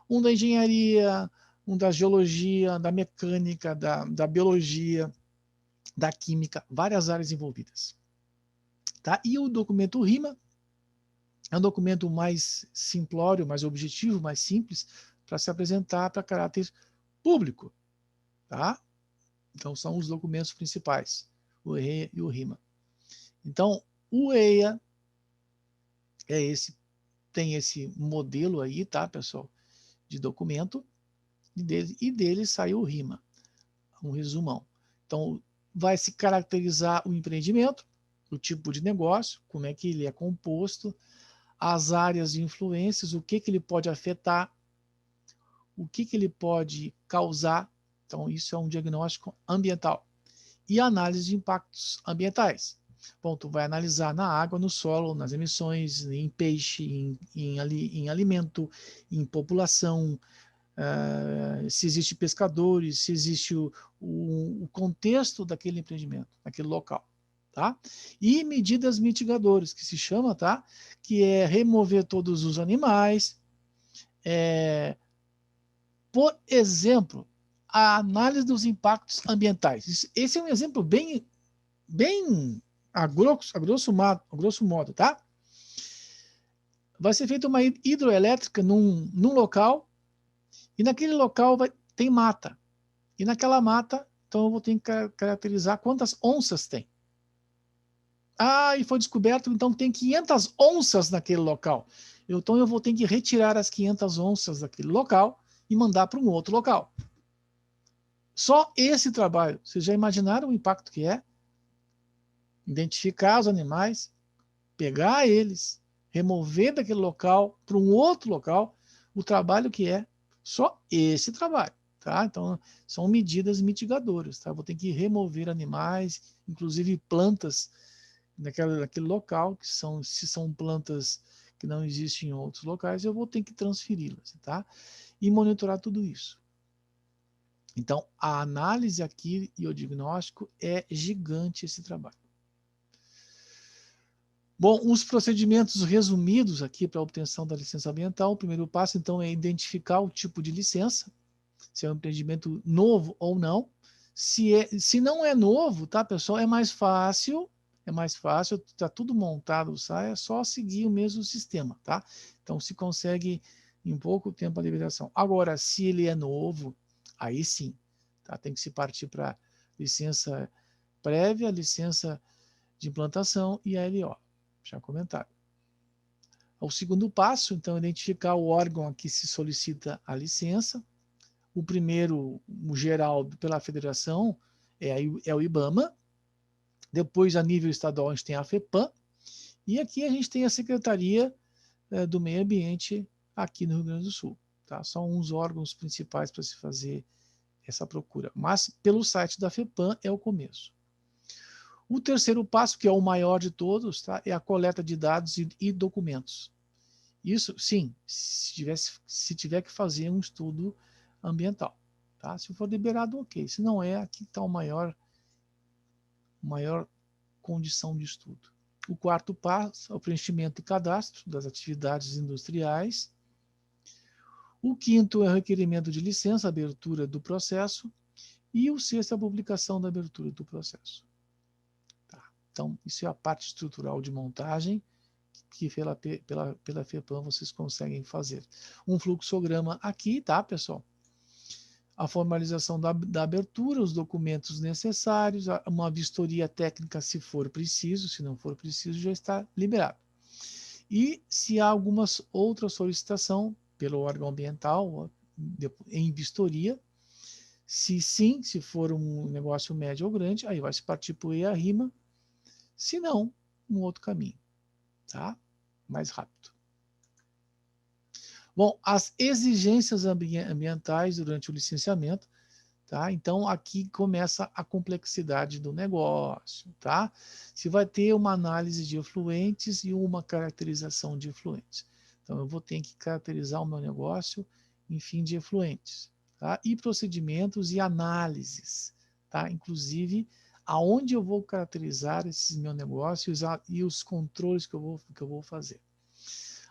Um da engenharia, um da geologia, da mecânica, da biologia, da química, várias áreas envolvidas. Tá? E o documento RIMA é um documento mais simplório, mais objetivo, mais simples, para se apresentar para caráter público. Tá? Então, são os documentos principais, o EIA e o RIMA. Então, o EIA tem esse modelo aí, tá, pessoal, de documento, e dele sai o RIMA, um resumão. Então, vai se caracterizar o empreendimento, o tipo de negócio, como é que ele é composto, as áreas de influências, o que ele pode afetar, o que ele pode causar. Então, isso é um diagnóstico ambiental. E análise de impactos ambientais. Bom, tu vai analisar na água, no solo, nas emissões, em peixe, em alimento, em população, se existe pescadores, se existe o contexto daquele empreendimento, daquele local. Tá? E medidas mitigadoras, que se chama, tá? Que é remover todos os animais. Por exemplo, a análise dos impactos ambientais. Esse é um exemplo bem a grosso modo, tá? Vai ser feita uma hidroelétrica num local, e naquele local tem mata. E naquela mata, então eu vou ter que caracterizar quantas onças tem. Ah, e foi descoberto, então tem 500 onças naquele local. Então eu vou ter que retirar as 500 onças daquele local e mandar para um outro local. Só esse trabalho, vocês já imaginaram o impacto que é? Identificar os animais, pegar eles, remover daquele local para um outro local, o trabalho que é só esse trabalho. Tá? Então, são medidas mitigadoras. Tá? Vou ter que remover animais, inclusive plantas naquele local, se são plantas que não existem em outros locais, eu vou ter que transferi-las. Tá? E monitorar tudo isso. Então, a análise aqui e o diagnóstico é gigante esse trabalho. Bom, os procedimentos resumidos aqui para a obtenção da licença ambiental. O primeiro passo, então, é identificar o tipo de licença, se é um empreendimento novo ou não. Se não é novo, tá, pessoal, é mais fácil, está tudo montado, é só seguir o mesmo sistema, tá? Então, se consegue em pouco tempo a liberação. Agora, se ele é novo, aí sim, tá? Tem que se partir para licença prévia, licença de implantação e a LO. Já comentado. O segundo passo, então, é identificar o órgão a que se solicita a licença. O primeiro, o geral, pela federação, é o IBAMA. Depois, a nível estadual, a gente tem a FEPAM. E aqui a gente tem a Secretaria do Meio Ambiente aqui no Rio Grande do Sul. Tá? São uns órgãos principais para se fazer essa procura. Mas, pelo site da FEPAM, é o começo. O terceiro passo, que é o maior de todos, tá? É a coleta de dados e documentos. Isso, sim, se tiver que fazer um estudo ambiental. Tá? Se for liberado, ok. Se não é, aqui está a maior condição de estudo. O quarto passo é o preenchimento e cadastro das atividades industriais. O quinto é o requerimento de licença, abertura do processo. E o sexto é a publicação da abertura do processo. Tá. Então, isso é a parte estrutural de montagem que pela FEPAM vocês conseguem fazer. Um fluxograma aqui, tá, pessoal? A formalização da abertura, os documentos necessários, uma vistoria técnica se for preciso, se não for preciso, já está liberado. E se há alguma outra solicitação pelo órgão ambiental em vistoria, se sim, se for um negócio médio ou grande, aí vai se partir para o EIA-RIMA, se não, um outro caminho, tá? Mais rápido. Bom, as exigências ambientais durante o licenciamento, tá? Então, aqui começa a complexidade do negócio, tá? Se vai ter uma análise de efluentes e uma caracterização de efluentes. Então, eu vou ter que caracterizar o meu negócio em fim de efluentes, tá? E procedimentos e análises, tá? Inclusive, aonde eu vou caracterizar esses meus negócios e os controles que eu vou fazer.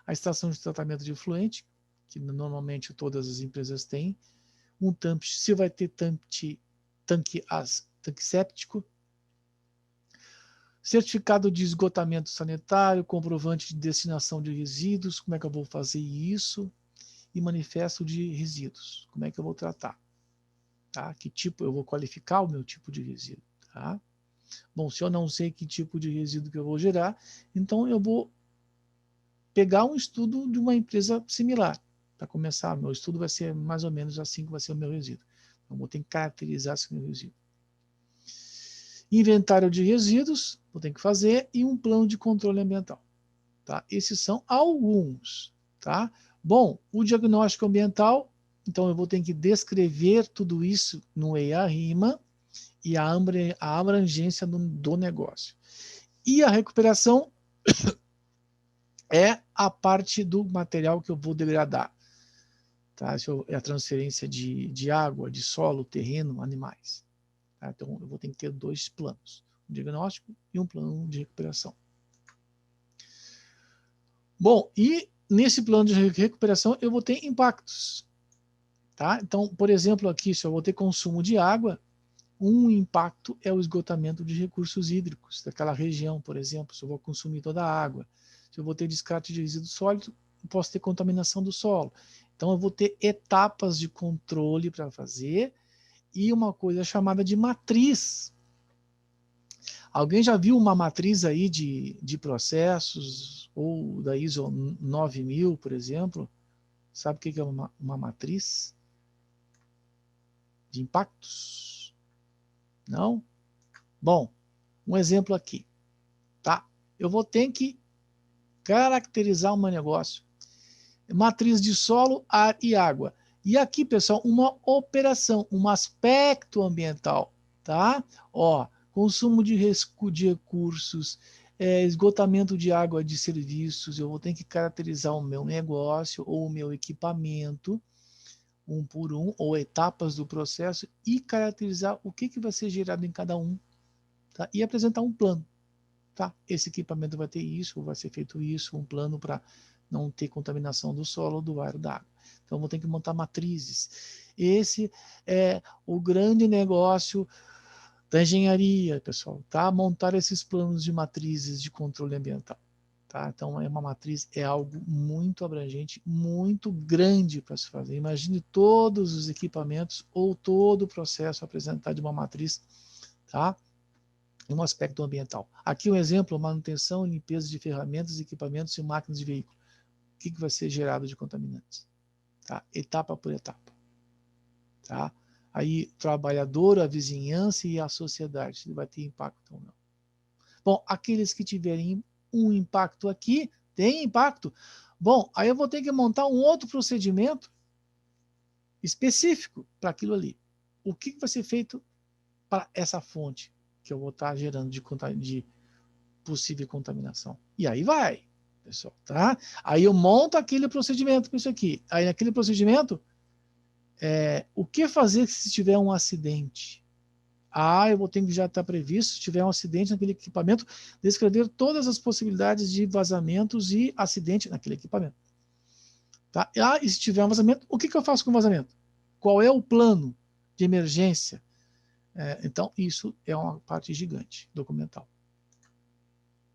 A estação de tratamento de efluente, que normalmente todas as empresas têm, um tanque, se vai ter tanque séptico, certificado de esgotamento sanitário, comprovante de destinação de resíduos, como é que eu vou fazer isso, e manifesto de resíduos, como é que eu vou tratar, tá? Que tipo, eu vou qualificar o meu tipo de resíduo, tá? Bom, se eu não sei que tipo de resíduo que eu vou gerar, então eu vou pegar um estudo de uma empresa similar. Para começar, meu estudo vai ser mais ou menos assim que vai ser o meu resíduo. Então, vou ter que caracterizar esse meu resíduo. Inventário de resíduos, vou ter que fazer, e um plano de controle ambiental. Tá? Esses são alguns. Tá? Bom, o diagnóstico ambiental, então eu vou ter que descrever tudo isso no EIA-RIMA e a abrangência do negócio. E a recuperação é a parte do material que eu vou degradar. Tá? É a transferência de água, de solo, terreno, animais. Tá? Então, eu vou ter que ter dois planos, um diagnóstico e um plano de recuperação. Bom, e nesse plano de recuperação eu vou ter impactos. Tá? Então, por exemplo, aqui, se eu vou ter consumo de água, um impacto é o esgotamento de recursos hídricos daquela região, por exemplo, se eu vou consumir toda a água. Se eu vou ter descarte de resíduo sólido, eu posso ter contaminação do solo. Então, eu vou ter etapas de controle para fazer e uma coisa chamada de matriz. Alguém já viu uma matriz aí de processos ou da ISO 9000, por exemplo? Sabe o que é uma matriz de impactos? Não? Bom, um exemplo aqui. Tá? Eu vou ter que caracterizar o meu negócio. Matriz de solo, ar e água. E aqui, pessoal, uma operação, um aspecto ambiental, tá? Ó, consumo de recursos, esgotamento de água de serviços, eu vou ter que caracterizar o meu negócio ou o meu equipamento, um por um, ou etapas do processo, e caracterizar o que vai ser gerado em cada um, tá? E apresentar um plano. Tá? Esse equipamento vai ter isso, vai ser feito isso, um plano para não ter contaminação do solo, do ar, da água. Então, vou ter que montar matrizes. Esse é o grande negócio da engenharia, pessoal, tá? Montar esses planos de matrizes de controle ambiental. Tá? Então, uma matriz é algo muito abrangente, muito grande para se fazer. Imagine todos os equipamentos ou todo o processo apresentado de uma matriz, tá? Um aspecto ambiental. Aqui um exemplo, manutenção e limpeza de ferramentas, equipamentos e máquinas de veículo. O que vai ser gerado de contaminantes? Tá? Etapa por etapa. Tá? Aí, trabalhador, a vizinhança e a sociedade, se vai ter impacto ou não. Bom, aqueles que tiverem um impacto aqui, tem impacto. Bom, aí eu vou ter que montar um outro procedimento específico para aquilo ali. O que vai ser feito para essa fonte que eu vou estar gerando de possível contaminação? E aí vai, pessoal, tá? Aí eu monto aquele procedimento com isso aqui. Aí naquele procedimento, o que fazer se tiver um acidente? eu vou ter que já estar previsto, se tiver um acidente naquele equipamento, descrever todas as possibilidades de vazamentos e acidente naquele equipamento. Tá? E se tiver um vazamento, o que eu faço com o vazamento? Qual é o plano de emergência? Então, isso é uma parte gigante documental.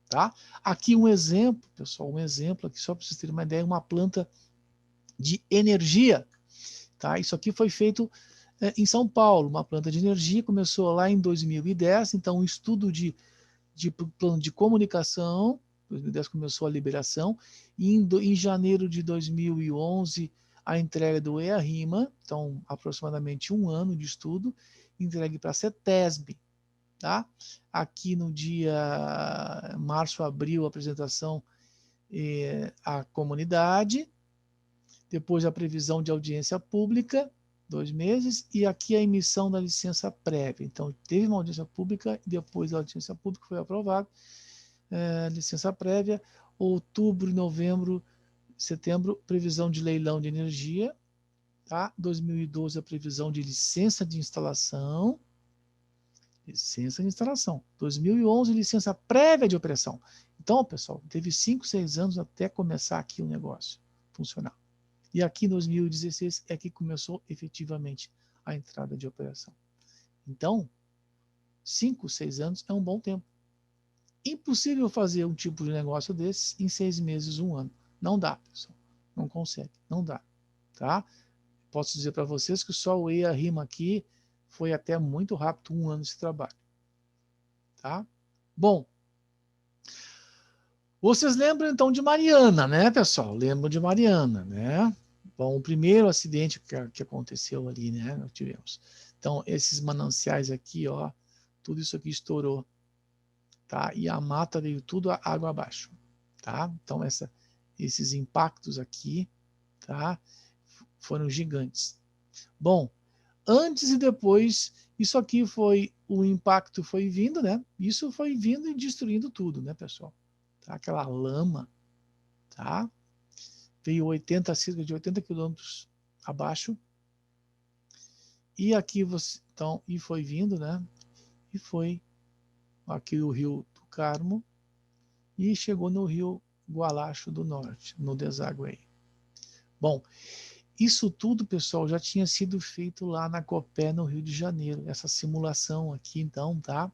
Tá? Aqui um exemplo, pessoal, aqui só para vocês terem uma ideia, uma planta de energia. Tá? Isso aqui foi feito em São Paulo, uma planta de energia, começou lá em 2010, então um estudo de plano de comunicação, 2010 começou a liberação, e em janeiro de 2011 a entrega do EARIMA, então aproximadamente um ano de estudo, entregue para a CETESB. Tá? Aqui no dia março, abril, a apresentação à comunidade, depois a previsão de audiência pública, 2 meses, e aqui a emissão da licença prévia. Então, teve uma audiência pública, e depois a audiência pública foi aprovada, licença prévia, outubro, novembro, setembro, previsão de leilão de energia, tá? 2012, a previsão de licença de instalação, 2011, licença prévia de operação. Então, pessoal, teve 5, 6 anos até começar aqui o negócio funcionar. E aqui em 2016 é que começou efetivamente a entrada de operação. Então, 5, 6 anos é um bom tempo. Impossível fazer um tipo de negócio desses em 6 meses, 1 ano. Não dá, pessoal. Não consegue, não dá. Tá? Posso dizer para vocês que só o EARIMA aqui foi até muito rápido, 1 ano esse trabalho. Tá? Bom, vocês lembram então de Mariana, né, pessoal? Lembram de Mariana, né? Bom, o primeiro acidente que aconteceu ali, né, nós tivemos. Então, esses mananciais aqui, ó, tudo isso aqui estourou, tá? E a mata veio tudo água abaixo, tá? Então, esses impactos aqui, tá? Foram gigantes. Bom, antes e depois, isso aqui o impacto foi vindo, né? Isso foi vindo e destruindo tudo, né, pessoal? Tá? Aquela lama, tá? Veio cerca de 80 quilômetros abaixo. E aqui então, e foi vindo, né? E foi aqui o Rio do Carmo e chegou no Rio Gualacho do Norte, no deságue. Bom, isso tudo, pessoal, já tinha sido feito lá na Copé, no Rio de Janeiro. Essa simulação aqui, então, tá?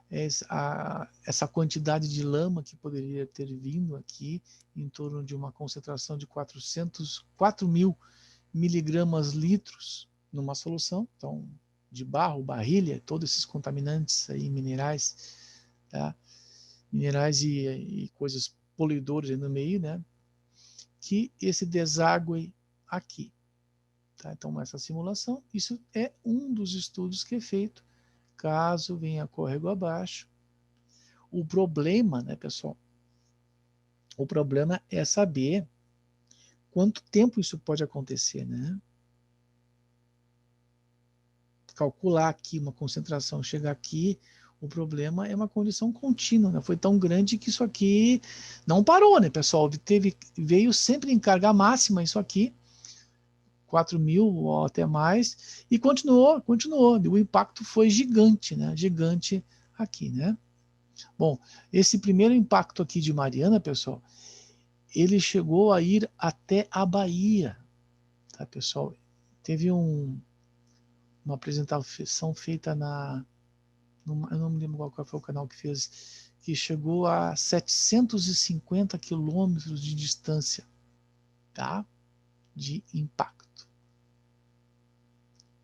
Essa quantidade de lama que poderia ter vindo aqui, em torno de uma concentração de 4.000 miligramas litros numa solução, então, de barro, barrilha, todos esses contaminantes aí, minerais, tá? Minerais e coisas poluidoras aí no meio, né? Que esse deságue aqui. Tá? Então, essa simulação, isso é um dos estudos que é feito, caso venha córrego abaixo. O problema, né, pessoal? O problema é saber quanto tempo isso pode acontecer, né? Calcular aqui uma concentração, chegar aqui, o problema é uma condição contínua, né? Foi tão grande que isso aqui não parou, né, pessoal? Veio sempre em carga máxima isso aqui, 4.000 ou até mais, e continuou. O impacto foi gigante, né? Gigante aqui, né? Bom, esse primeiro impacto aqui de Mariana, pessoal, ele chegou a ir até a Bahia, tá, pessoal? Teve uma apresentação feita eu não me lembro qual foi o canal que fez, que chegou a 750 quilômetros de distância, tá? De impacto.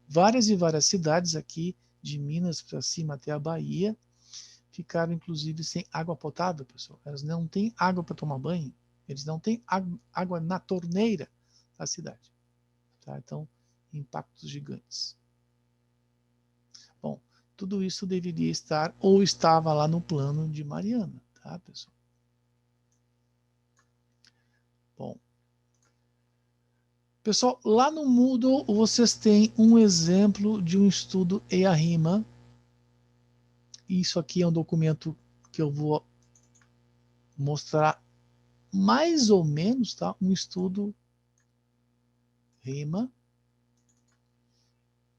Várias e várias cidades aqui, de Minas para cima até a Bahia, ficaram inclusive sem água potável, pessoal. Elas não têm água para tomar banho, eles não têm água na torneira da cidade. Tá? Então, impactos gigantes. Bom, tudo isso deveria estar ou estava lá no plano de Mariana, tá, pessoal? Bom. Pessoal, lá no Moodle vocês têm um exemplo de um estudo EARIMA. Isso aqui é um documento que eu vou mostrar mais ou menos, tá? Um estudo RIMA,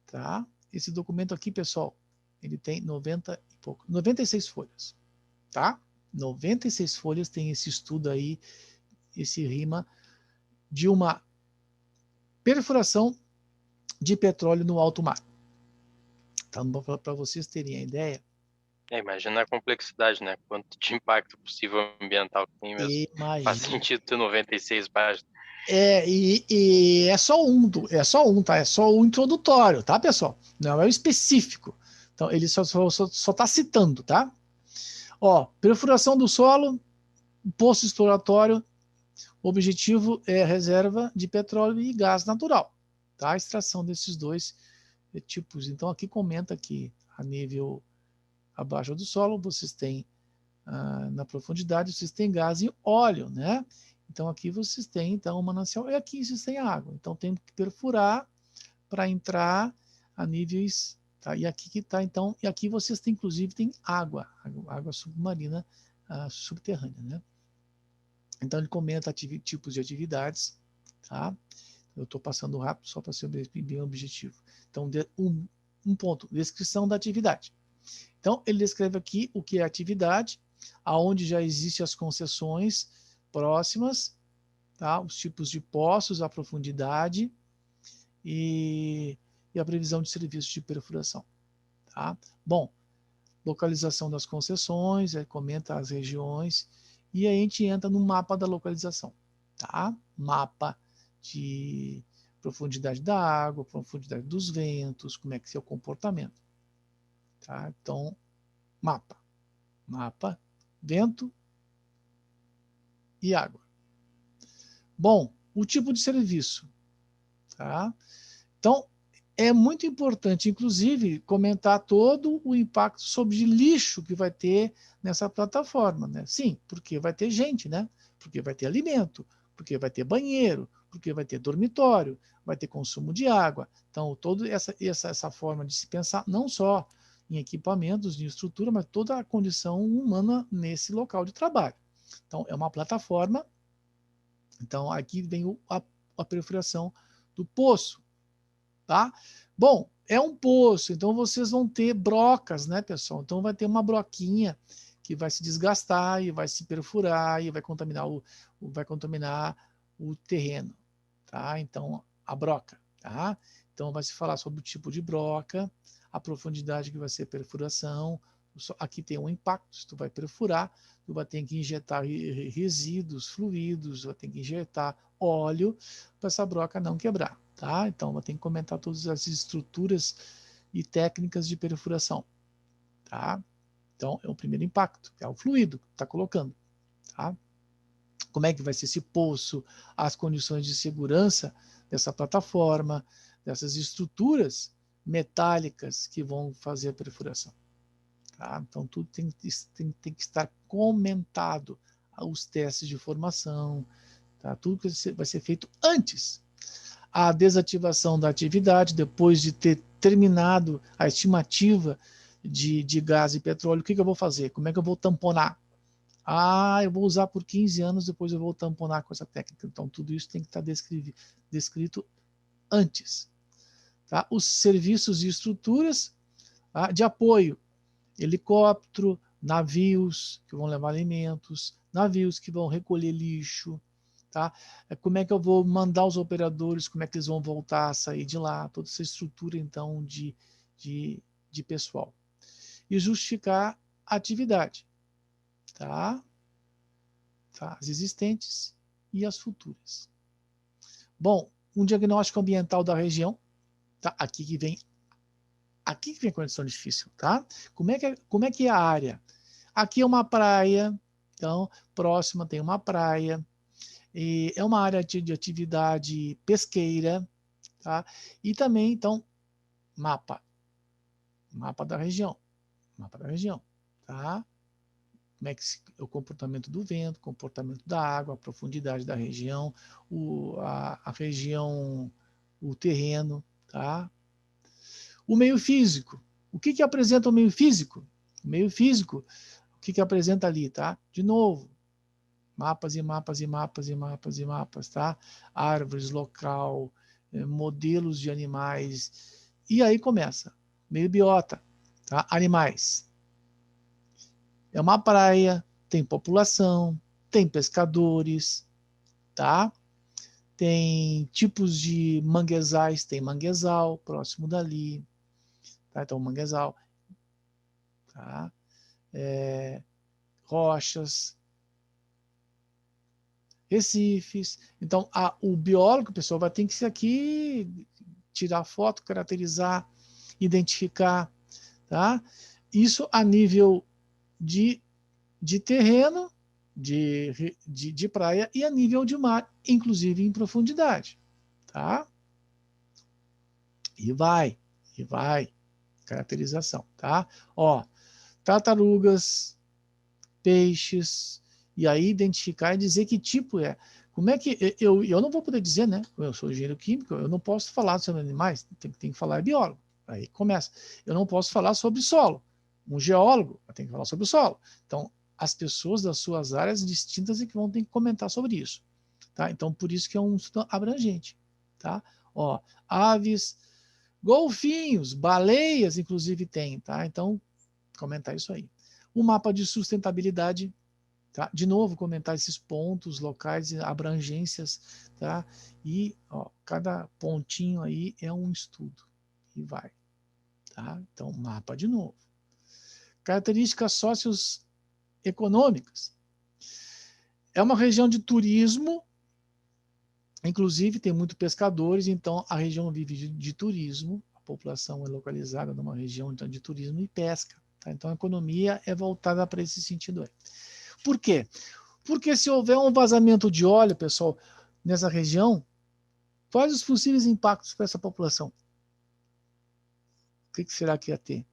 tá? Esse documento aqui, pessoal, ele tem 96 folhas, tá? 96 folhas tem esse estudo aí, esse RIMA, de uma perfuração de petróleo no alto mar. Então, para vocês terem a ideia. Imagina a complexidade, né? Quanto de impacto possível ambiental que tem mesmo. Imagina. Faz sentido ter 96 páginas. E é só um, tá? É só o introdutório, tá, pessoal? Não é o específico. Então, ele só tá citando, tá? Ó, perfuração do solo, poço exploratório, o objetivo é a reserva de petróleo e gás natural, tá? A extração desses dois tipos. Então, aqui comenta que a nível abaixo do solo, vocês têm, na profundidade, vocês têm gás e óleo, né? Então, aqui vocês têm, então, o manancial, e aqui vocês têm água. Então, tem que perfurar para entrar a níveis, tá? E aqui que está, então, e aqui vocês têm, inclusive, tem água submarina, subterrânea, né? Então, ele comenta tipos de atividades, tá? Eu estou passando rápido só para ser bem objetivo. Então, um ponto, descrição da atividade. Então, ele descreve aqui o que é atividade, aonde já existem as concessões próximas, tá? Os tipos de poços, a profundidade e a previsão de serviços de perfuração. Tá? Bom, localização das concessões, comenta as regiões, e aí a gente entra no mapa da localização. Tá? Mapa de profundidade da água, profundidade dos ventos, como é que é o comportamento. Tá? Então, mapa, vento e água. Bom, o tipo de serviço. Tá? Então, é muito importante, inclusive, comentar todo o impacto sobre lixo que vai ter nessa plataforma. Né? Sim, porque vai ter gente, né? Porque vai ter alimento, porque vai ter banheiro, porque vai ter dormitório, vai ter consumo de água. Então, toda essa forma de se pensar, não só em equipamentos, em estrutura, mas toda a condição humana nesse local de trabalho. Então, é uma plataforma. Então, aqui vem a perfuração do poço. Tá? Bom, é um poço, então vocês vão ter brocas, né, pessoal? Então vai ter uma broquinha que vai se desgastar e vai se perfurar e vai contaminar o terreno, tá? Então, a broca, tá? Então vai se falar sobre o tipo de broca, a profundidade que vai ser a perfuração. Aqui tem um impacto, se tu vai perfurar, tu vai ter que injetar resíduos, fluidos, vai ter que injetar óleo para essa broca não quebrar. Tá? Então, tem que comentar todas as estruturas e técnicas de perfuração. Tá? Então, é o primeiro impacto, que é o fluido que está colocando. Tá? Como é que vai ser esse poço, as condições de segurança dessa plataforma, dessas estruturas metálicas que vão fazer a perfuração. Tá? Então, tudo tem que estar comentado. Os testes de formação, tá? Tudo que vai ser feito antes. A desativação da atividade, depois de ter terminado a estimativa de gás e petróleo, o que eu vou fazer? Como é que eu vou tamponar? Eu vou usar por 15 anos, depois eu vou tamponar com essa técnica. Então, tudo isso tem que estar descrito antes. Tá? Os serviços e estruturas, tá, de apoio, helicóptero, navios que vão levar alimentos, navios que vão recolher lixo, tá? Como é que eu vou mandar os operadores, como é que eles vão voltar a sair de lá, toda essa estrutura, então, de pessoal. E justificar a atividade, tá? As existentes e as futuras. Bom, um diagnóstico ambiental da região, tá? Aqui que vem a condição difícil, tá? Como é que é a área? Aqui é uma praia, então, próxima tem uma praia, e é uma área de atividade pesqueira, tá? E também, então, mapa da região, tá? Como é que o comportamento do vento, comportamento da água, a profundidade da região, a região, o terreno, tá? O meio físico. O que apresenta o meio físico? O meio físico, o que apresenta ali, tá? De novo, mapas e mapas e mapas e mapas e mapas, tá? Árvores, local, modelos de animais. E aí começa. Meio biota, Tá? Animais. É uma praia, tem população, tem pescadores, tá? Tem tipos de manguezais, tem manguezal próximo dali, tá? Então, manguezal, tá? Rochas, recifes. Então, o biólogo, pessoal, vai ter que ser aqui, tirar foto, caracterizar, identificar, tá? Isso a nível de terreno, de praia e a nível de mar, inclusive em profundidade, tá? E vai, caracterização, tá? Ó, tartarugas, peixes, e aí identificar e dizer que tipo é. Como é que eu não vou poder dizer, né? Eu sou engenheiro químico, eu não posso falar sobre animais, tem que falar é biólogo. Aí começa. Eu não posso falar sobre solo. Um geólogo tem que falar sobre o solo. Então, as pessoas das suas áreas distintas é que vão ter que comentar sobre isso, tá? Então, por isso que é um estudo abrangente, tá? Ó, aves, golfinhos, baleias, inclusive tem, tá? Então, comentar isso aí. O mapa de sustentabilidade, tá? De novo, comentar esses pontos locais, abrangências, tá? E ó, cada pontinho aí é um estudo e vai, tá? Então, mapa de novo. Características socioeconômicas. É uma região de turismo, inclusive tem muitos pescadores, então a região vive de turismo, a população é localizada numa região de turismo e pesca, tá? Então a economia é voltada para esse sentido aí. Por quê? Porque se houver um vazamento de óleo, pessoal, nessa região, quais os possíveis impactos para essa população? O que será que ia ter?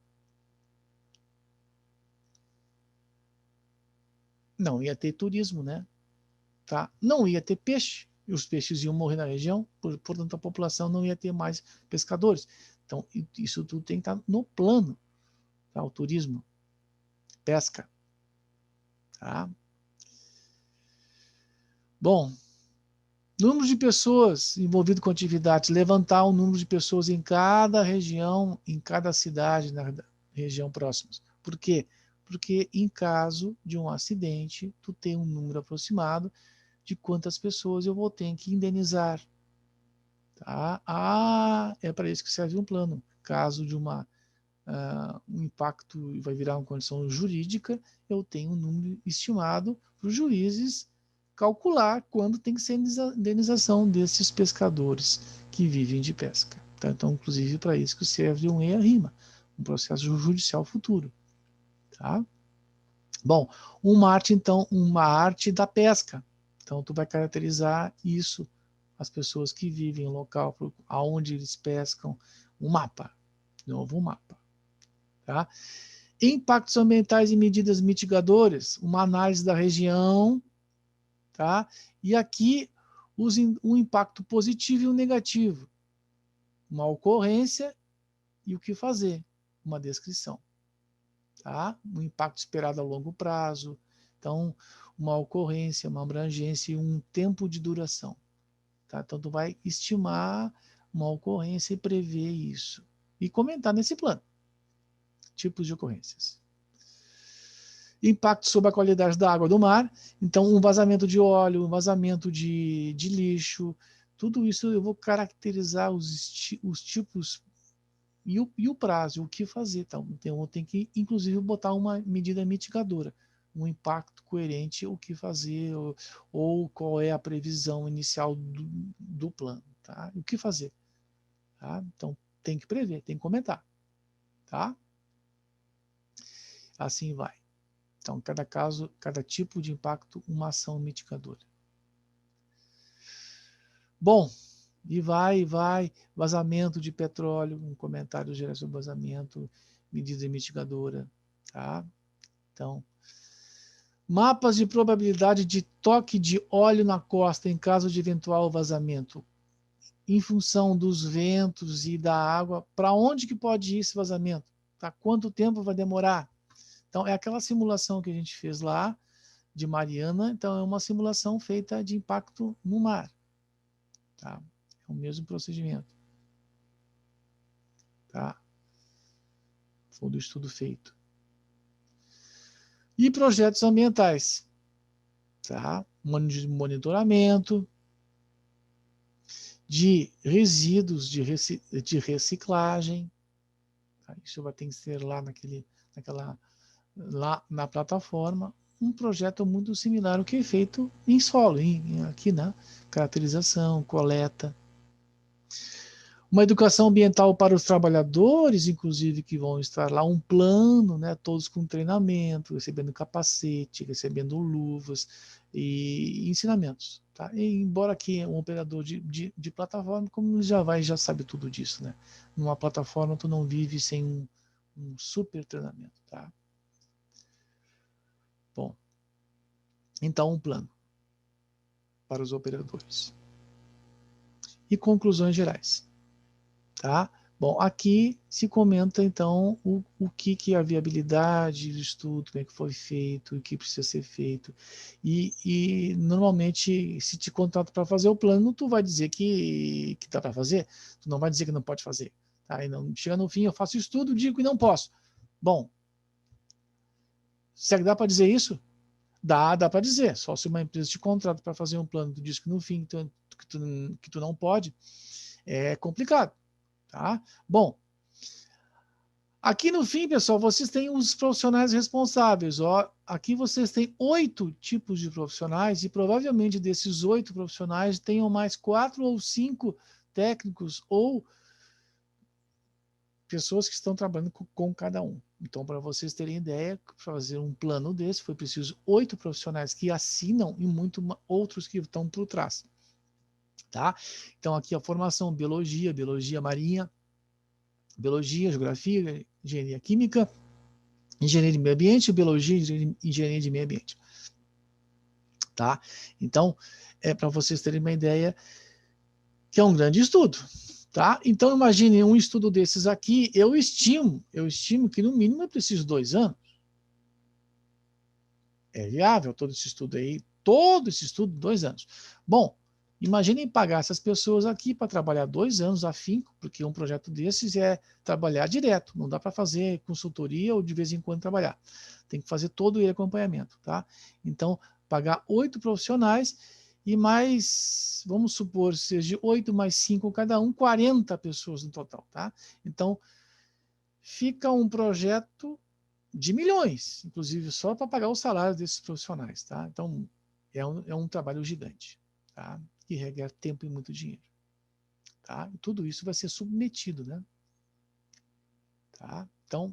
Não ia ter turismo, né? Tá? Não ia ter peixe, e os peixes iam morrer na região, portanto a população não ia ter mais pescadores. Então, isso tudo tem que estar no plano, tá? O turismo, pesca. Tá? Bom, número de pessoas envolvidas com atividades, levantar o número de pessoas em cada região, em cada cidade, na região próxima. Por quê? Porque em caso de um acidente, tu tem um número aproximado de quantas pessoas eu vou ter que indenizar. Tá? É para isso que serve um plano. Caso de um impacto vai virar uma condição jurídica, eu tenho um número estimado para os juízes calcular quando tem que ser indenização desses pescadores que vivem de pesca. Tá? Então, inclusive, para isso que serve um EA-RIMA, um processo judicial futuro. Tá? Bom, uma arte, então, uma arte da pesca. Então, tu vai caracterizar isso, as pessoas que vivem no local, aonde eles pescam, um mapa. De novo, um mapa. Tá? Impactos ambientais e medidas mitigadoras, uma análise da região, tá? E aqui um impacto positivo e um negativo, uma ocorrência e o que fazer, uma descrição, tá? Um impacto esperado a longo prazo, então uma ocorrência, uma abrangência e um tempo de duração, tá? Então tu vai estimar uma ocorrência e prever isso e comentar nesse plano, tipos de ocorrências. Impacto sobre a qualidade da água do mar, então um vazamento de óleo, um vazamento de lixo, tudo isso eu vou caracterizar os tipos e o prazo, o que fazer. Então eu tenho que, inclusive, botar uma medida mitigadora, um impacto coerente, o que fazer, ou qual é a previsão inicial do plano, tá? O que fazer. Tá? Então tem que prever, tem que comentar. Tá? Assim vai. Então, cada caso, cada tipo de impacto, uma ação mitigadora. Bom, e vai, vazamento de petróleo, um comentário geral sobre vazamento, medida mitigadora, tá? Então, mapas de probabilidade de toque de óleo na costa em caso de eventual vazamento. Em função dos ventos e da água, para onde que pode ir esse vazamento? Tá? Quanto tempo vai demorar? Então, é aquela simulação que a gente fez lá, de Mariana, então é uma simulação feita de impacto no mar. Tá? É o mesmo procedimento. Tá? ou do estudo feito. E projetos ambientais, tá? Monitoramento de resíduos de reciclagem. Tá? Isso vai ter que ser lá lá na plataforma, um projeto muito similar ao que é feito em solo, aqui na caracterização, coleta. Uma educação ambiental para os trabalhadores, inclusive, que vão estar lá, um plano, né, todos com treinamento, recebendo capacete, recebendo luvas e ensinamentos. Tá? E, embora aqui um operador de plataforma, como ele já sabe tudo disso. Né? Numa plataforma, tu não vive sem um super treinamento. Tá? Bom, então um plano para os operadores. E conclusões gerais. Tá? Bom, aqui se comenta, então, o que é a viabilidade do estudo, como é que foi feito, o que precisa ser feito. E normalmente, se te contrata para fazer o plano, tu vai dizer que dá para fazer, tu não vai dizer que não pode fazer. Tá? E não, chega no fim, eu faço estudo, digo que não posso. Bom, será que dá para dizer isso? Dá para dizer. Só se uma empresa te contrata para fazer um plano, tu diz que no fim que tu não pode, é complicado. Tá? Bom, aqui no fim, pessoal, vocês têm os profissionais responsáveis. Ó, aqui vocês têm 8 tipos de profissionais e provavelmente desses 8 profissionais tenham mais 4 ou 5 técnicos ou pessoas que estão trabalhando com cada um. Então, para vocês terem ideia, para fazer um plano desse, foi preciso 8 profissionais que assinam e outros que estão por trás. Tá? Então, aqui a formação, biologia marinha, biologia, geografia, engenharia química, engenharia de meio ambiente, biologia e engenharia de meio ambiente. Tá? Então, é para vocês terem uma ideia que é um grande estudo. Tá? Então, imagine um estudo desses aqui, eu estimo que no mínimo eu preciso 2 anos. É viável todo esse estudo aí, 2 anos. Bom, imaginem pagar essas pessoas aqui para trabalhar 2 anos afinco, porque um projeto desses é trabalhar direto, não dá para fazer consultoria ou de vez em quando trabalhar. Tem que fazer todo o acompanhamento, tá? Então, pagar 8 profissionais e mais, vamos supor, seja 8 mais 5 cada um, 40 pessoas no total, tá? Então, fica um projeto de milhões, inclusive só para pagar o salário desses profissionais, tá? Então, é um trabalho gigante, tá? Que requer tempo e muito dinheiro. Tá? E tudo isso vai ser submetido, né? Tá? Então,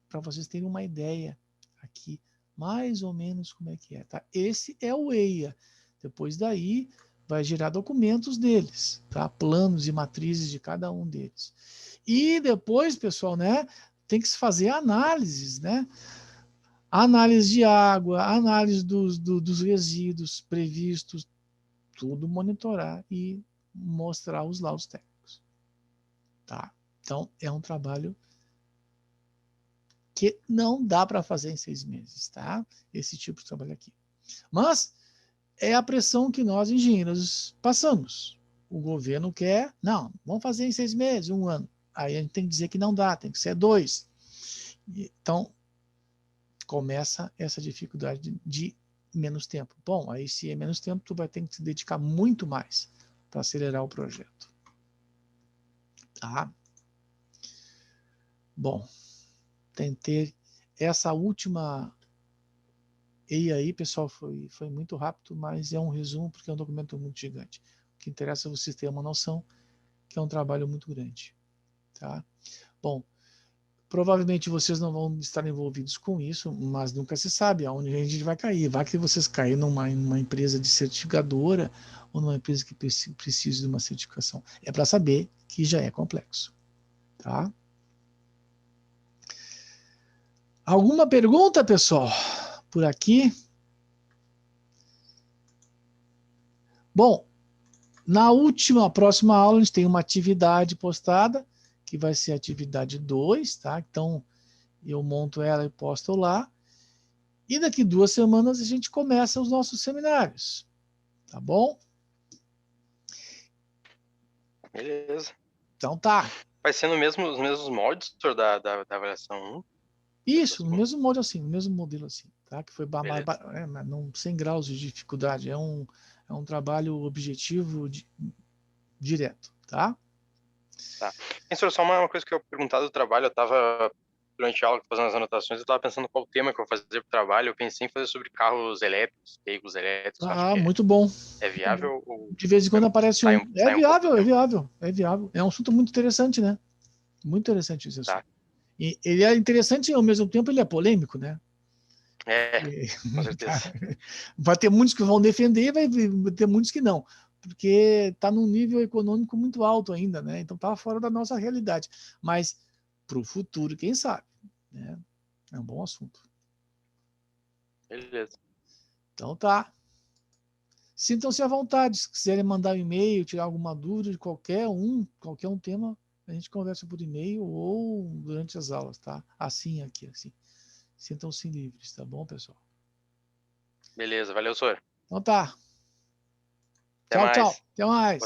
para vocês terem uma ideia aqui, mais ou menos como é que é. Tá? Esse é o EIA. Depois daí, vai gerar documentos deles, tá? Planos e matrizes de cada um deles. E depois, pessoal, né? Tem que se fazer análises, né? Análise de água, análise dos resíduos previstos, tudo monitorar e mostrar os laudos técnicos. Tá? Então, é um trabalho que não dá para fazer em 6 meses, tá? Esse tipo de trabalho aqui. Mas é a pressão que nós, engenheiros, passamos. O governo quer, não, vamos fazer em 6 meses, 1 ano. Aí a gente tem que dizer que não dá, tem que ser 2. Então, começa essa dificuldade de menos tempo. Bom, aí se é menos tempo, tu vai ter que se dedicar muito mais para acelerar o projeto. Tá? Bom, tentei essa última EIA aí, pessoal, foi muito rápido, mas é um resumo porque é um documento muito gigante. O que interessa é vocês terem uma noção que é um trabalho muito grande. Tá? Bom, provavelmente vocês não vão estar envolvidos com isso, mas nunca se sabe aonde a gente vai cair. Vai que vocês caírem numa empresa de certificadora ou numa empresa que precise de uma certificação. É para saber que já é complexo. Tá? Alguma pergunta, pessoal? Por aqui? Bom, na próxima aula, a gente tem uma atividade postada, que vai ser a atividade 2, tá? Então, eu monto ela e posto lá. E daqui 2 semanas a gente começa os nossos seminários. Tá bom? Beleza. Então tá. Vai ser os mesmos moldes, senhor, da avaliação 1? Isso, no mesmo molde assim, no mesmo modelo assim, tá? Que foi Beleza. não, 100 graus de dificuldade, é um trabalho objetivo direto, tá? Tá. Senhor, só uma coisa que eu perguntado do trabalho, eu tava, durante a aula, fazendo as anotações, eu tava pensando qual tema que eu vou fazer pro trabalho, eu pensei em fazer sobre carros elétricos, veículos elétricos, acho que Muito bom. é viável ou De vez em quando aparece sai um. um É viável, pouco do é tema? viável, é viável. É um assunto muito interessante, né? Muito interessante esse assunto. Tá. E ele é interessante e ao mesmo tempo ele é polêmico, né? Com certeza. Vai ter muitos que vão defender e vai ter muitos que não, porque está num nível econômico muito alto ainda, né? Então está fora da nossa realidade. Mas para o futuro, quem sabe, né? É um bom assunto. Beleza. Então tá. Sintam-se à vontade, se quiserem mandar um e-mail, tirar alguma dúvida de qualquer um tema, a gente conversa por e-mail ou durante as aulas, tá? Assim aqui, assim. Sintam-se livres, tá bom, pessoal? Beleza, valeu, senhor. Então tá. Até Tchau, tchau. mais. Até mais.